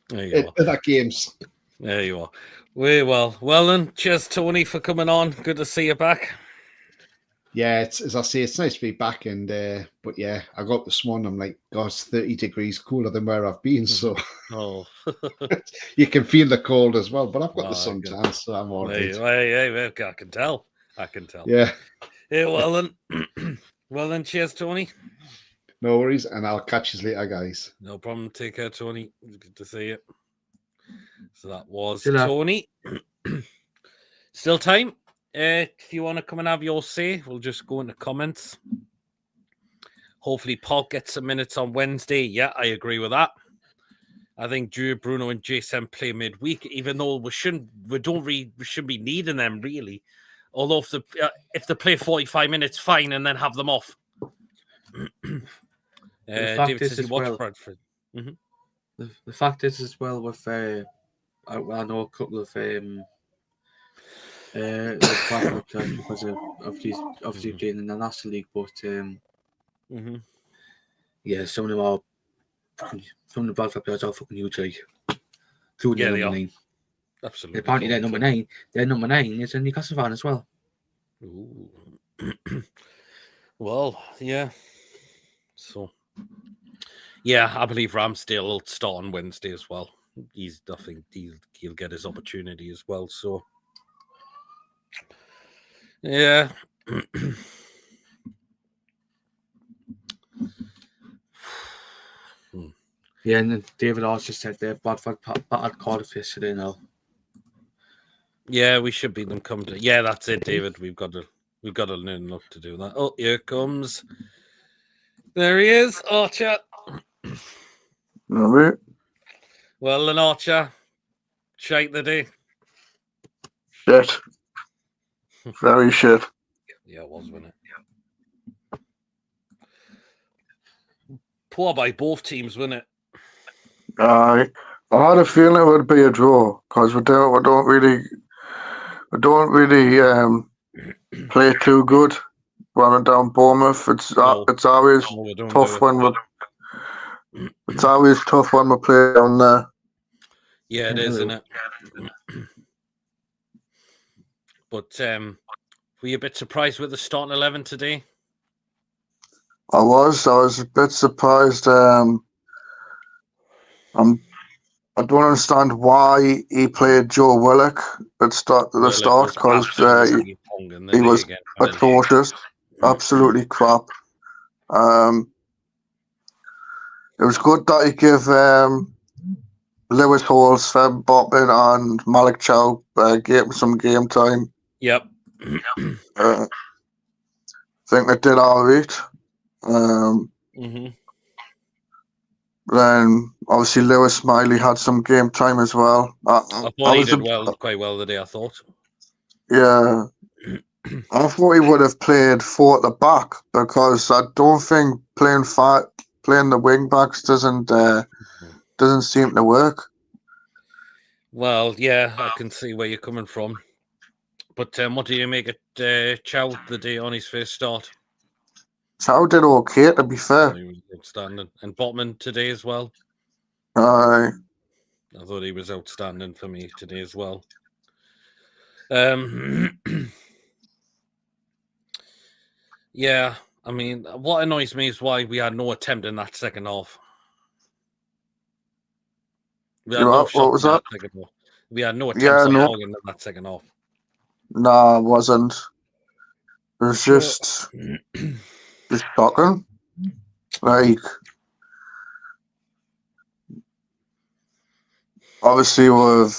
S1: There you
S5: In that games.
S1: There you are. Very well. Well then, cheers, Tony, for coming on. Good to see you back.
S5: Yeah, it's, as I say, it's nice to be back. And but yeah, I got up this morning. I'm like, God, it's 30 degrees cooler than where I've been. So
S1: Oh,
S5: you can feel the cold as well. But I've got the
S1: good.
S5: suntan, so I'm all right.
S1: Yeah, I can tell.
S5: Yeah,
S1: Yeah, well then. Well then, cheers, Tony.
S5: no worries. And I'll catch you later, guys.
S1: No problem. Take care, Tony. Good to see you. So that was
S2: See ya.
S1: Tony. Still time. If you want to come and have your say, we'll just go into comments. Hopefully, Paul gets some minutes on Wednesday. Yeah, I agree with that. I think Drew, Bruno, and Jason play midweek, even though we shouldn't be needing them really. Although if they play 45 minutes, fine, and then have them off. David says he watched Bradford.
S2: The fact is as well with I know a couple of backup players because of obviously playing in the National League, but yeah, some of them are some of the Bradford players are fucking huge, like including
S1: Yeah, they
S2: number
S1: are.
S2: 9.
S1: Absolutely.
S2: Apparently, their number 9. Their number 9 is a Newcastle fan as well.
S1: Ooh. Well, yeah. So, yeah, I believe Ramsdale will start on Wednesday as well. I think he'll get his opportunity as well. So, yeah.
S2: Yeah, and then David also said there Bradford battered Cardiff yesterday now.
S1: Yeah, we should beat them come to. Yeah, that's it, David. We've got to learn enough to do that. Oh, here comes. There he is, Archer.
S6: Right.
S1: Well, then, Archer, shite the day.
S6: Shit. Very shit.
S1: Yeah, it was, wasn't it? Poor by both teams, wasn't it?
S6: I had a feeling it would be a draw because we don't really play too good when we're down Bournemouth. It's always tough when we play down there.
S1: Yeah, it is, isn't it? But were you a bit surprised with the starting 11 today?
S6: I was a bit surprised. I don't understand why he played Joe Willock at the start because he was atrocious, absolutely crap. It was good that he gave Lewis Hall, Sven Botman, and Malik Chow gave him some game time.
S1: Yep.
S6: I think they did all right. Then obviously Lewis Smiley had some game time as well.
S1: I thought he did quite well today, I thought.
S6: Yeah. I thought he would have played 4 at the back because I don't think playing the wing backs doesn't seem to work.
S1: Well, yeah, I can see where you're coming from. But what do you make it Chow the day on his first start?
S6: Chow did okay, to be fair.
S1: He was outstanding. And Botman today as well.
S6: I
S1: thought he was outstanding for me today as well. Yeah, I mean, what annoys me is why we had no attempt in that second half. We had no
S6: what was that?
S1: We had no attempts at Morgan in that second half.
S6: Nah, it wasn't. It was just shocking. Like, obviously we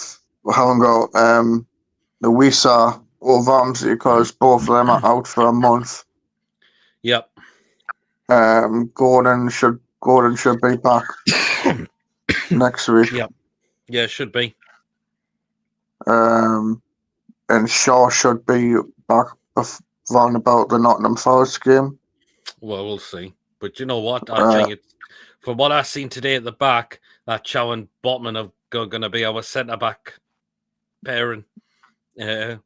S6: haven't got the Wisa or Ramsey because both of them are out for a month.
S1: Yep.
S6: Gordon should be back next week.
S1: Yep. Yeah, should be.
S6: And Shaw should be back round about the Nottingham Forest game.
S1: Well, we'll see. But you know what? I think it's from what I've seen today at the back, that Chow and Botman are going to be our centre back pairing.
S6: Yeah.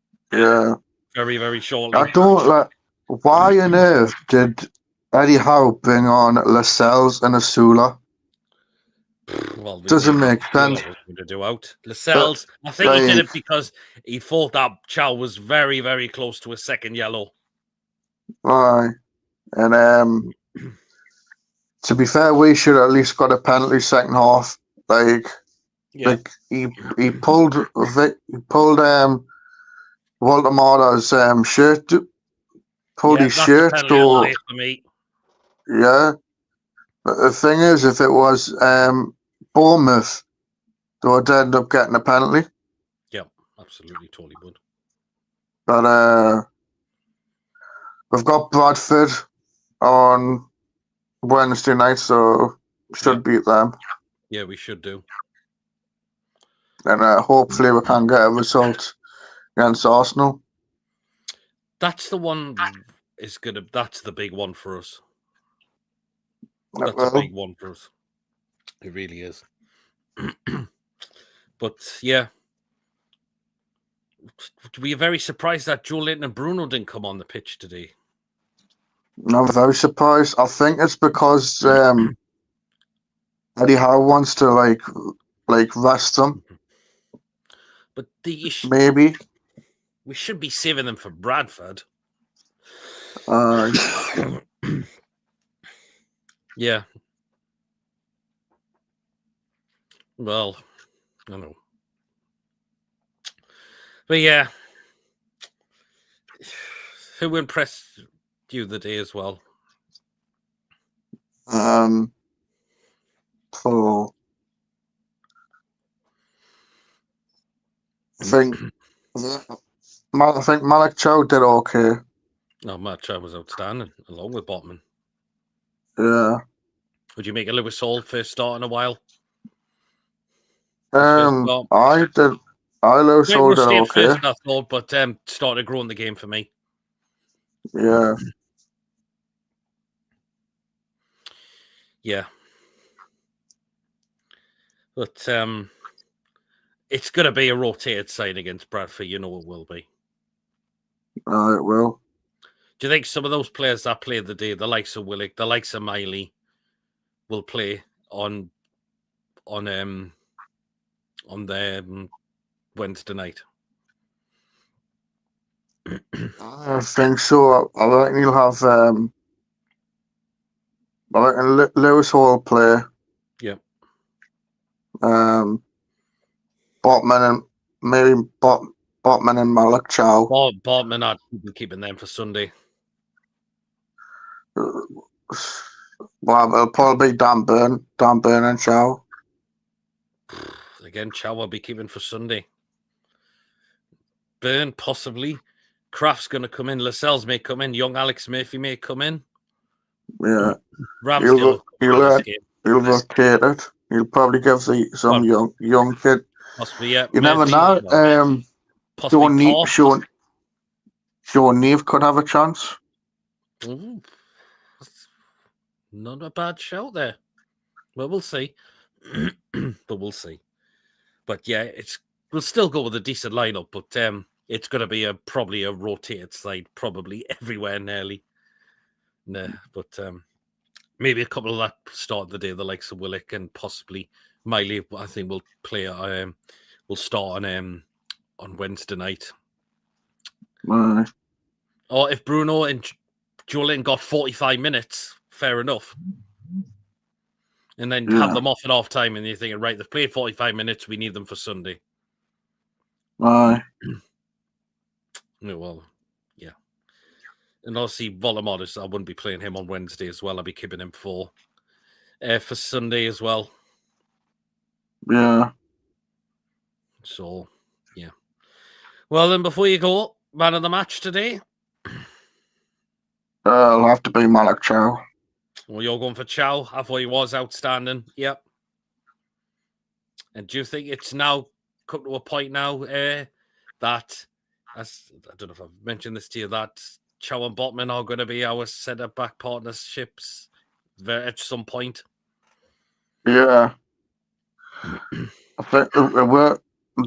S1: Very, very shortly.
S6: I don't like. Why on earth did Eddie Howe bring on Lascelles and Asula?
S1: Well,
S6: Doesn't make sense.
S1: To do out Lascelles. I think he did it because he thought that Chow was very, very close to a second yellow.
S6: Aye. And to be fair, we should at least got a penalty second half. Like he pulled Waldemara's shirt, pulled his shirt. So
S1: for me.
S6: Yeah, but the thing is, if it was Bournemouth, they would end up getting a penalty.
S1: Yeah, absolutely, totally would.
S6: But we've got Bradford on Wednesday night, so should beat them.
S1: Yeah, we should do.
S6: And hopefully we can get a result against Arsenal.
S1: That's the one. That's the big one for us. That's a big one for us. It really is. But yeah, we are very surprised that Joe Linton and Bruno didn't come on the pitch today.
S6: I'm very surprised. I think it's because Eddie Howe wants to like rest them.
S1: But the issue,
S6: maybe
S1: we should be saving them for Bradford. Yeah. Well, I don't know. But yeah. Who impressed you the day as well?
S6: So I think Malik Chow did okay.
S1: No, Matt Chow was outstanding, along with Botman.
S6: Yeah.
S1: Would you make a Lewis Hall first start in a while?
S6: I did. I Lewis Hall did okay.
S1: First, I thought, but started growing the game for me.
S6: Yeah.
S1: Yeah. But it's going to be a rotated side against Bradford. You know it will be.
S6: It will.
S1: Do you think some of those players that played the day, the likes of Willick, the likes of Miley, will play on their Wednesday night?
S6: I think so. I reckon you'll have. I reckon Lewis Hall play.
S1: Yeah.
S6: Botman and maybe Botman and Malik Chow.
S1: Botman, I'd be keeping them for Sunday.
S6: Well, it'll probably be Dan Burn and Chow.
S1: Again, Chow I'll be keeping for Sunday. Burn, possibly. Kraft's going to come in. Lascelles may come in. Young Alex Murphy may come in.
S6: Yeah.
S1: Ramsdale
S6: He'll rotate it. He'll probably give some young kid.
S1: Possibly, yeah.
S6: You never know. Sean Neve could have a chance.
S1: Ooh. Not a bad shout there. Well, we'll see. But we'll see. But yeah, we'll still go with a decent lineup, but it's going to be probably a rotated side, probably everywhere nearly. Nah, but maybe a couple of that start of the day, the likes of Willick and possibly Miley. I think will play. Will start on Wednesday night. Or if Bruno and Jolin got 45 minutes, fair enough. And then have them off at half time, and you're thinking, right, they've played 45 minutes, we need them for Sunday.
S6: Aye.
S1: Well, yeah. And obviously, Volomodis, I wouldn't be playing him on Wednesday as well. I'll be keeping him for Sunday as well.
S6: Yeah.
S1: So, yeah. Well, then, before you go, man of the match today?
S6: It'll have to be Malik Chow.
S1: Well, you're going for Chow. I thought he was outstanding. Yep. And do you think it's now come to a point now that, I don't know if I've mentioned this to you, that Chow and Botman are going to be our centre back partnerships at some point.
S6: Yeah. I think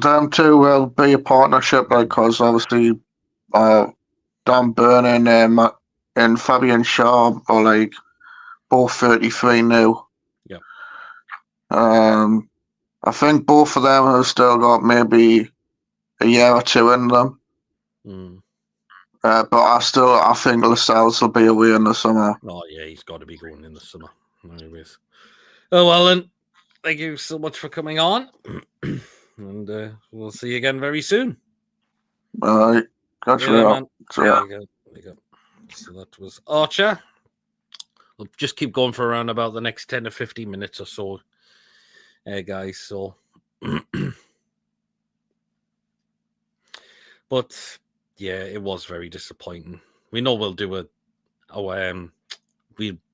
S6: them two will be a partnership because obviously Dan Burn and Fabian Shaw are like both 33 now.
S1: Yep.
S6: I think both of them have still got maybe a year or two in them. But I think Lascelles will be away in the summer.
S1: Oh yeah, he's got to be going in the summer. Anyways. Oh well then. Thank you so much for coming on. And we'll see you again very soon.
S6: All right. Catch you later.
S1: Man. There you go. So that was Archer. We'll just keep going for around about the next 10 to 15 minutes or so, guys. So, but yeah, it was very disappointing. We know we'll do me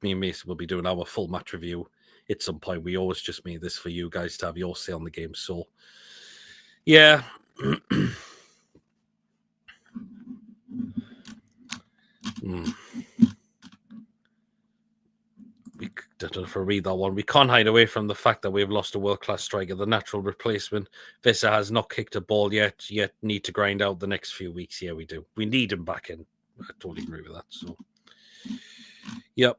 S1: and Mason will be doing our full match review at some point. We always just made this for you guys to have your say on the game. So, yeah. I don't know if I read that one. We can't hide away from the fact that we've lost a world-class striker, the natural replacement. Visser has not kicked a ball yet need to grind out the next few weeks. Yeah, we do. We need him back in. I totally agree with that. So, yep.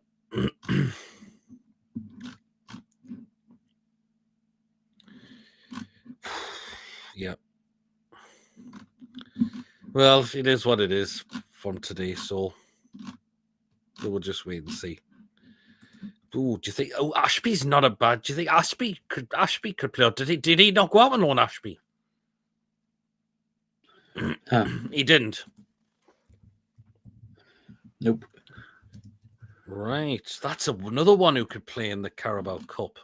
S1: Yep. Well, it is what it is from today, so we'll just wait and see. Ooh, do you think? Oh, Ashby's not a bad. Do you think Ashby could play? Or did he not go out on loan, Ashby? He didn't.
S2: Nope.
S1: Right, that's another one who could play in the Carabao Cup.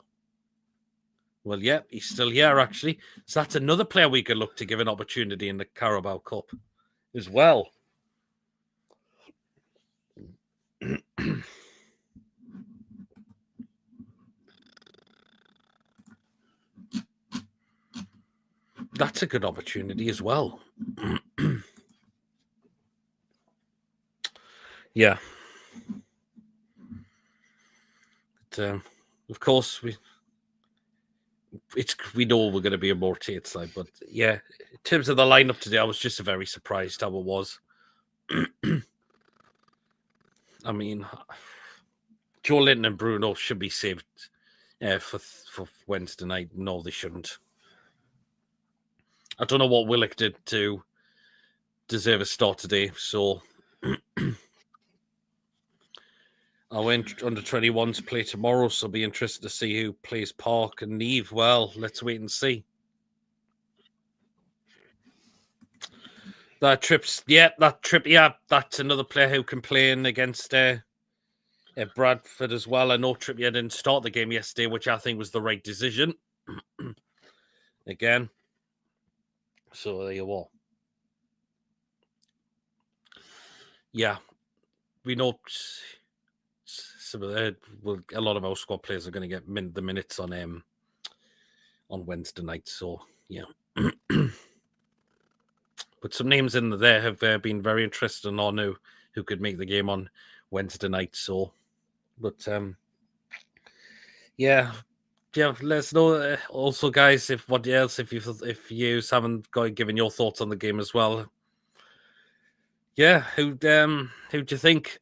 S1: Well, yeah, he's still here actually. So that's another player we could look to give an opportunity in the Carabao Cup as well. That's a good opportunity as well. Yeah. But, of course, we know we're going to be a more rotate side, but yeah, in terms of the lineup today, I was just very surprised how it was. I mean, Joe Linton and Bruno should be saved for Wednesday night. No, they shouldn't. I don't know what Willock did to deserve a start today, so I went under 21s play tomorrow, so I'll be interested to see who plays Park and Neve. Well, let's wait and see. That's another player who can play in against Bradford as well. I know Trippier didn't start the game yesterday, which I think was the right decision. Again. So there you are. Yeah. We know a lot of our squad players are going to get the minutes on Wednesday night. So, yeah. But some names in there have been very interesting or new who could make the game on Wednesday night. So, but yeah, let us know also, guys. If you haven't given your thoughts on the game as well. Yeah, who do you think?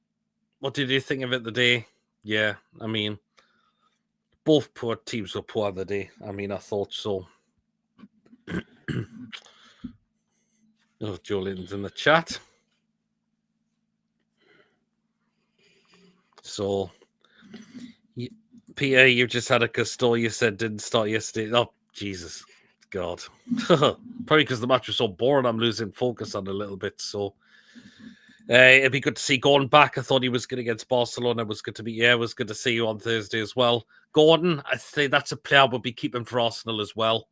S1: What did you think of it the day? Yeah, I mean, both poor teams were poor the day. I mean, I thought so. Oh, Jolin's in the chat. So, Peter, you just had a Castore you said didn't start yesterday. Oh, Jesus. God. Probably because the match was so boring, I'm losing focus on it a little bit. So, it'd be good to see Gordon back. I thought he was good against Barcelona. It was good to see you on Thursday as well. Gordon, I think that's a player we'll be keeping for Arsenal as well.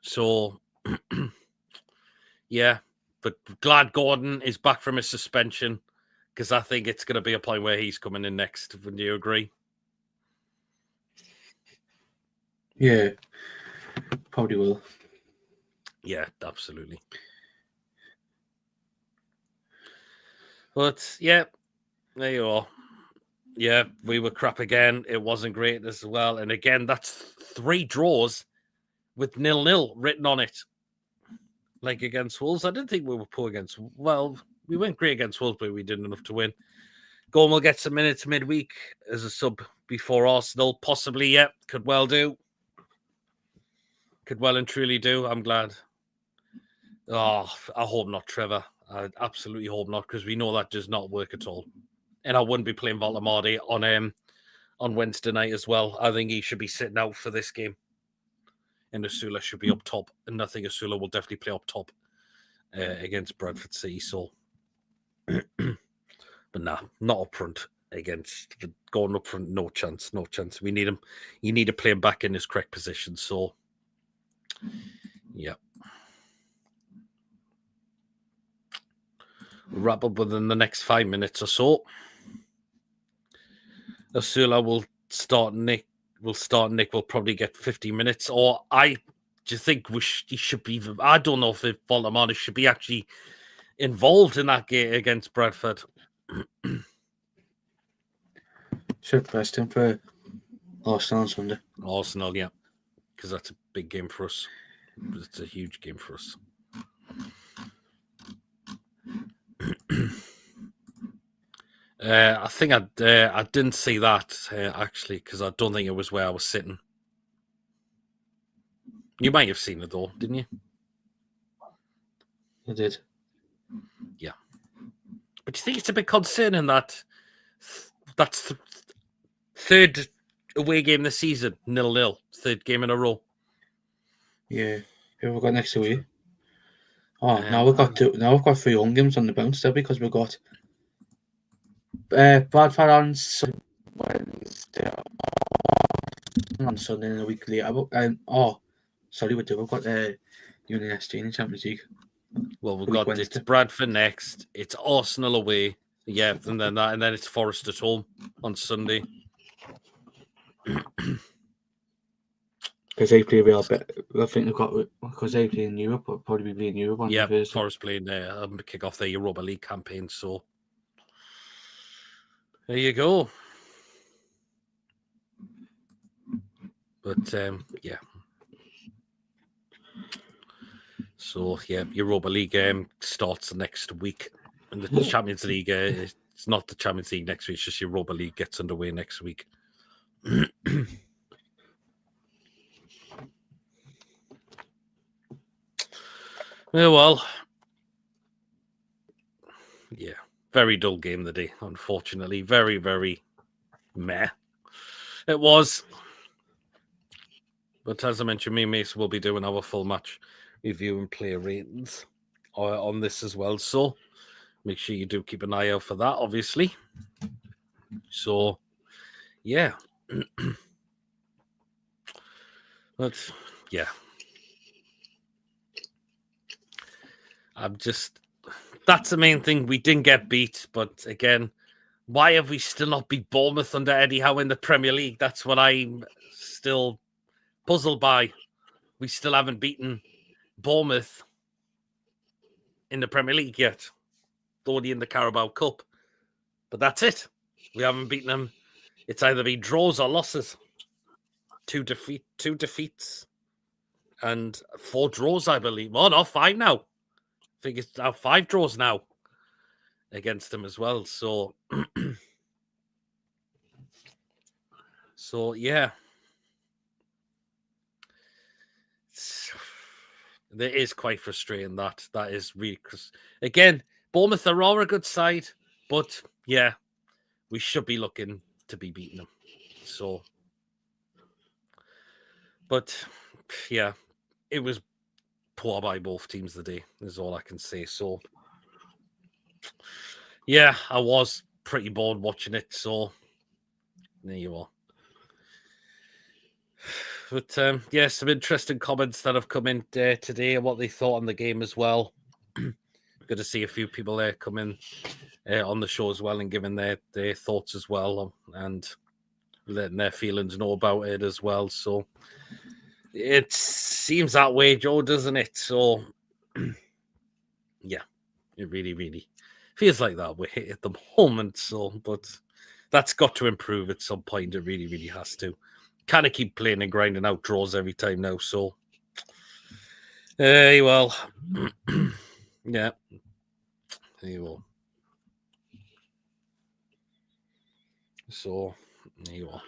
S1: So, yeah, but glad Gordon is back from his suspension because I think it's going to be a point where he's coming in next. Wouldn't you agree?
S2: Yeah, probably will.
S1: Yeah, absolutely. But yeah, there you are. Yeah, we were crap again. It wasn't great as well. And again, that's 3 draws with 0-0 written on it. Like against Wolves. I didn't think we were poor against. Well, we weren't great against Wolves, but we did enough to win. Gorm will get some minutes midweek as a sub before Arsenal. Possibly, yeah. Could well do. Could well and truly do. I'm glad. Oh, I hope not, Trevor. I absolutely hope not, because we know that does not work at all. And I wouldn't be playing Valtamade on Wednesday night as well. I think he should be sitting out for this game. And Asula should be up top. And I think Asula will definitely play up top against Bradford City. So, but nah, not up front against going up front. No chance. No chance. We need him. You need to play him back in his correct position. So, yeah. We'll wrap up within the next 5 minutes or so. Asula will start Nick. Nick will probably get 50 minutes. Or do you think he should be? I don't know if Valtamade should be actually involved in that game against Bradford.
S2: Should rest him for Arsenal on Sunday.
S1: Arsenal, yeah, because that's a big game for us. It's a huge game for us. I think I didn't see that actually, because I don't think it was where I was sitting. You might have seen it though, didn't you?
S2: I did.
S1: Yeah, but you think it's a bit concerning that that's third away game this season, 0-0, third game in a row.
S2: Yeah, who have we got next week? Oh, now we've got 3 home games on the bounce there, because we've got Bradford on Wednesday on Sunday and a week later. Sorry, we do. We've got UNSG in the Champions League.
S1: Well, we've got it's Bradford next. It's Arsenal away. Yeah, and then it's Forest at home on Sunday.
S2: Because they play real better. I think they've got, because they play in Europe, will probably be in Europe on Thursday.
S1: Forest playing kick off their Europa League campaign. So there you go. But yeah. So yeah, Europa League starts next week, and the Champions League. It's not the Champions League next week; it's just Europa League gets underway next week. Well, yeah, very dull game of the day. Unfortunately, very, very meh. It was. But as I mentioned, me and Mason will be doing our full match review and player ratings on this as well. So make sure you do keep an eye out for that, obviously. So, yeah. But, yeah. That's the main thing. We didn't get beat. But again, why have we still not beat Bournemouth under Eddie Howe in the Premier League? That's what I'm still puzzled by. We still haven't beaten Bournemouth in the Premier League yet. Only in the Carabao Cup. But that's it. We haven't beaten them. It's either been draws or losses. 2 defeats. And 4 draws, I believe. Oh, no, 5 now. I think it's now 5 draws now against them as well. So, yeah. It is quite frustrating that is really, because again, Bournemouth are a good side, but yeah, we should be looking to be beating them. So, but yeah, it was poor by both teams today, is all I can say. So, yeah, I was pretty bored watching it. So, there you are. But yeah, some interesting comments that have come in today and what they thought on the game as well. Good to see a few people there come in on the show as well and giving their thoughts as well and letting their feelings know about it as well. So it seems that way, Joe, doesn't it? So yeah, it really, really Feels like that we're hit at the moment, so but that's got to improve at some point. It really, really has to. Kind of keep playing and grinding out draws every time now, so well, yeah, there you go. So there you are.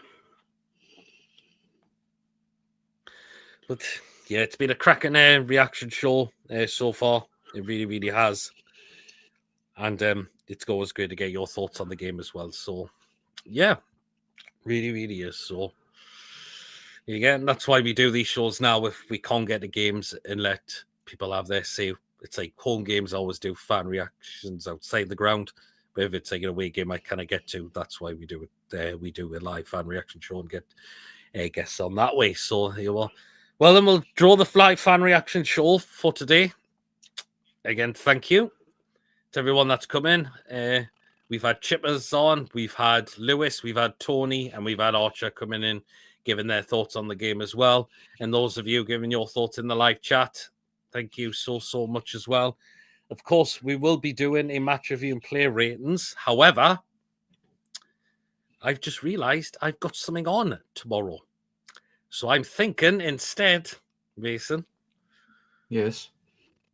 S1: But yeah, it's been a cracking reaction show so far. It really, really has. And it's always good to get your thoughts on the game as well. So yeah, really, really is. So again, that's why we do these shows now. If we can't get the games and let people have their say, it's like home games always do fan reactions outside the ground. But if it's like an away game, I kind of get to. That's why we do it. We do a live fan reaction show and get guests on that way. So here you are. Well, then we'll draw the live fan reaction show for today. Again, thank you to everyone that's come in. We've had Chippers on, we've had Lewis, we've had Tony, and we've had Archer coming in, giving their thoughts on the game as well. And those of you giving your thoughts in the live chat, thank you so much as well. Of course, we will be doing a match review and player ratings. However, I've just realised I've got something on tomorrow. So I'm thinking instead, Mason.
S2: Yes.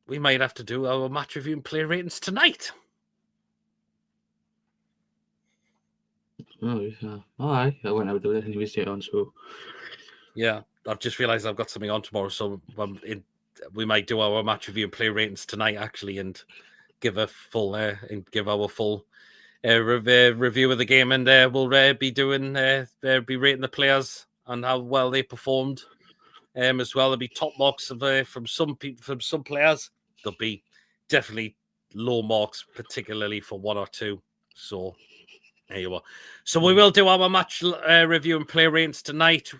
S1: We might have to do our match review and player ratings tonight.
S2: Oh, yeah. All right. I won't ever do it anyway, stay on, so.
S1: Yeah, I've just realised I've got something on tomorrow, so we might do our match review and play ratings tonight, actually, and give a full review of the game, and we'll be doing be rating the players and how well they performed. As well, there'll be top marks from some people, from some players. There'll be definitely low marks, particularly for one or two. So there you are. So we will do our match review and play ratings tonight.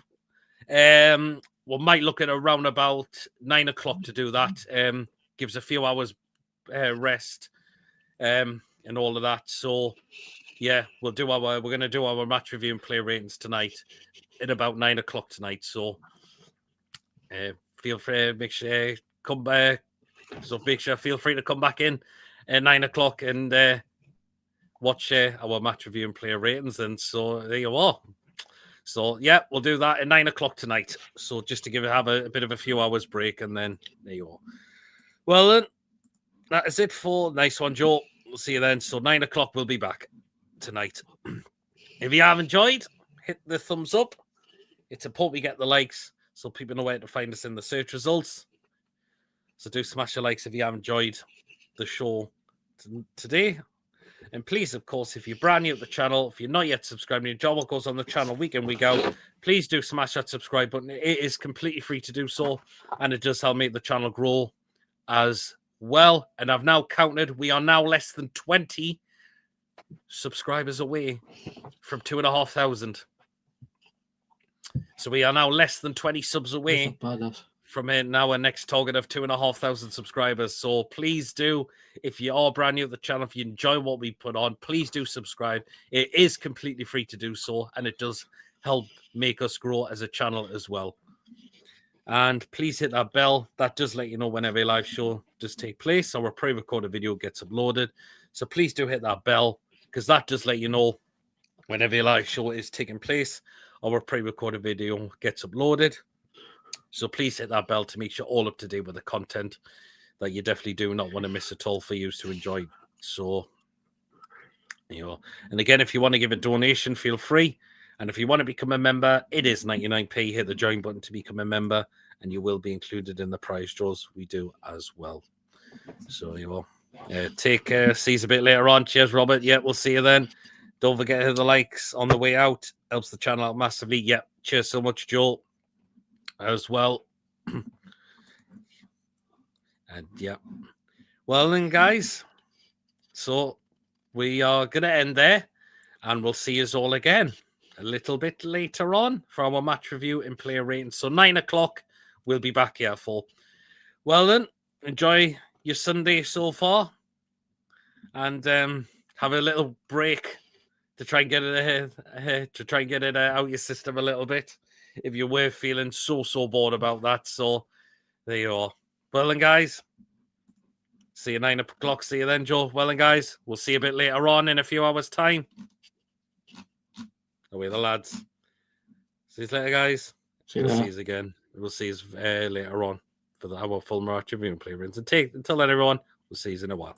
S1: We might look at around about 9 o'clock to do that. Gives a few hours rest and all of that. So yeah, we're going to do our match review and play ratings tonight at about 9 o'clock tonight. So feel free, make sure come back. So make sure feel free to come back in at 9 o'clock and watch our match review and player ratings. And so there you are. So yeah, we'll do that at 9 o'clock tonight. So just to have a bit of a few hours break, and then there you are. Well then, that is it for nice one, Joe. We'll see you then. So 9 o'clock we'll be back tonight. If you have enjoyed, hit the thumbs up. It's important we get the likes so people know where to find us in the search results. So do smash the likes if you have enjoyed the show today. And please, of course, if you're brand new at the channel, if you're not yet subscribed, your job goes on the channel week in, week out, please do smash that subscribe button. It is completely free to do so, and it does help make the channel grow as well. And I've now counted, we are now less than 20 subscribers away from 2,500. So we are now less than 20 subs away from now our next target of 2,500 subscribers. So please do, if you are brand new at the channel, if you enjoy what we put on, please do subscribe. It is completely free to do so, and it does help make us grow as a channel as well. And please hit that bell. That does let you know whenever a live show does take place or a pre-recorded video gets uploaded. So please do hit that bell, because that does let you know whenever a live show is taking place or a pre-recorded video gets uploaded. So please hit that bell to make sure all up to date with the content that you definitely do not want to miss at all for you to enjoy. So, and again, if you want to give a donation, feel free. And if you want to become a member, it is 99p. Hit the join button to become a member, and you will be included in the prize draws we do as well. So take care. See you a bit later on. Cheers, Robert. Yeah, we'll see you then. Don't forget to hit the likes on the way out. Helps the channel out massively. Yeah, cheers so much, Joel, as well. And yeah. Well then, guys. So we are going to end there, and we'll see you all again a little bit later on for our match review and player rating. So 9 o'clock, we'll be back here for. Well then, enjoy your Sunday so far, and have a little break to try and get it out your system a little bit if you were feeling so bored about that. So there you are. Well then, guys, See you 9 o'clock. See you then, Joe. Well, and guys, we'll see you a bit later on in a few hours' time. Away the lads. See you later, guys.
S2: See you
S1: We'll see
S2: later.
S1: you again. We'll see you later on for our full match review and play rings. Until then, everyone, we'll see you in a while.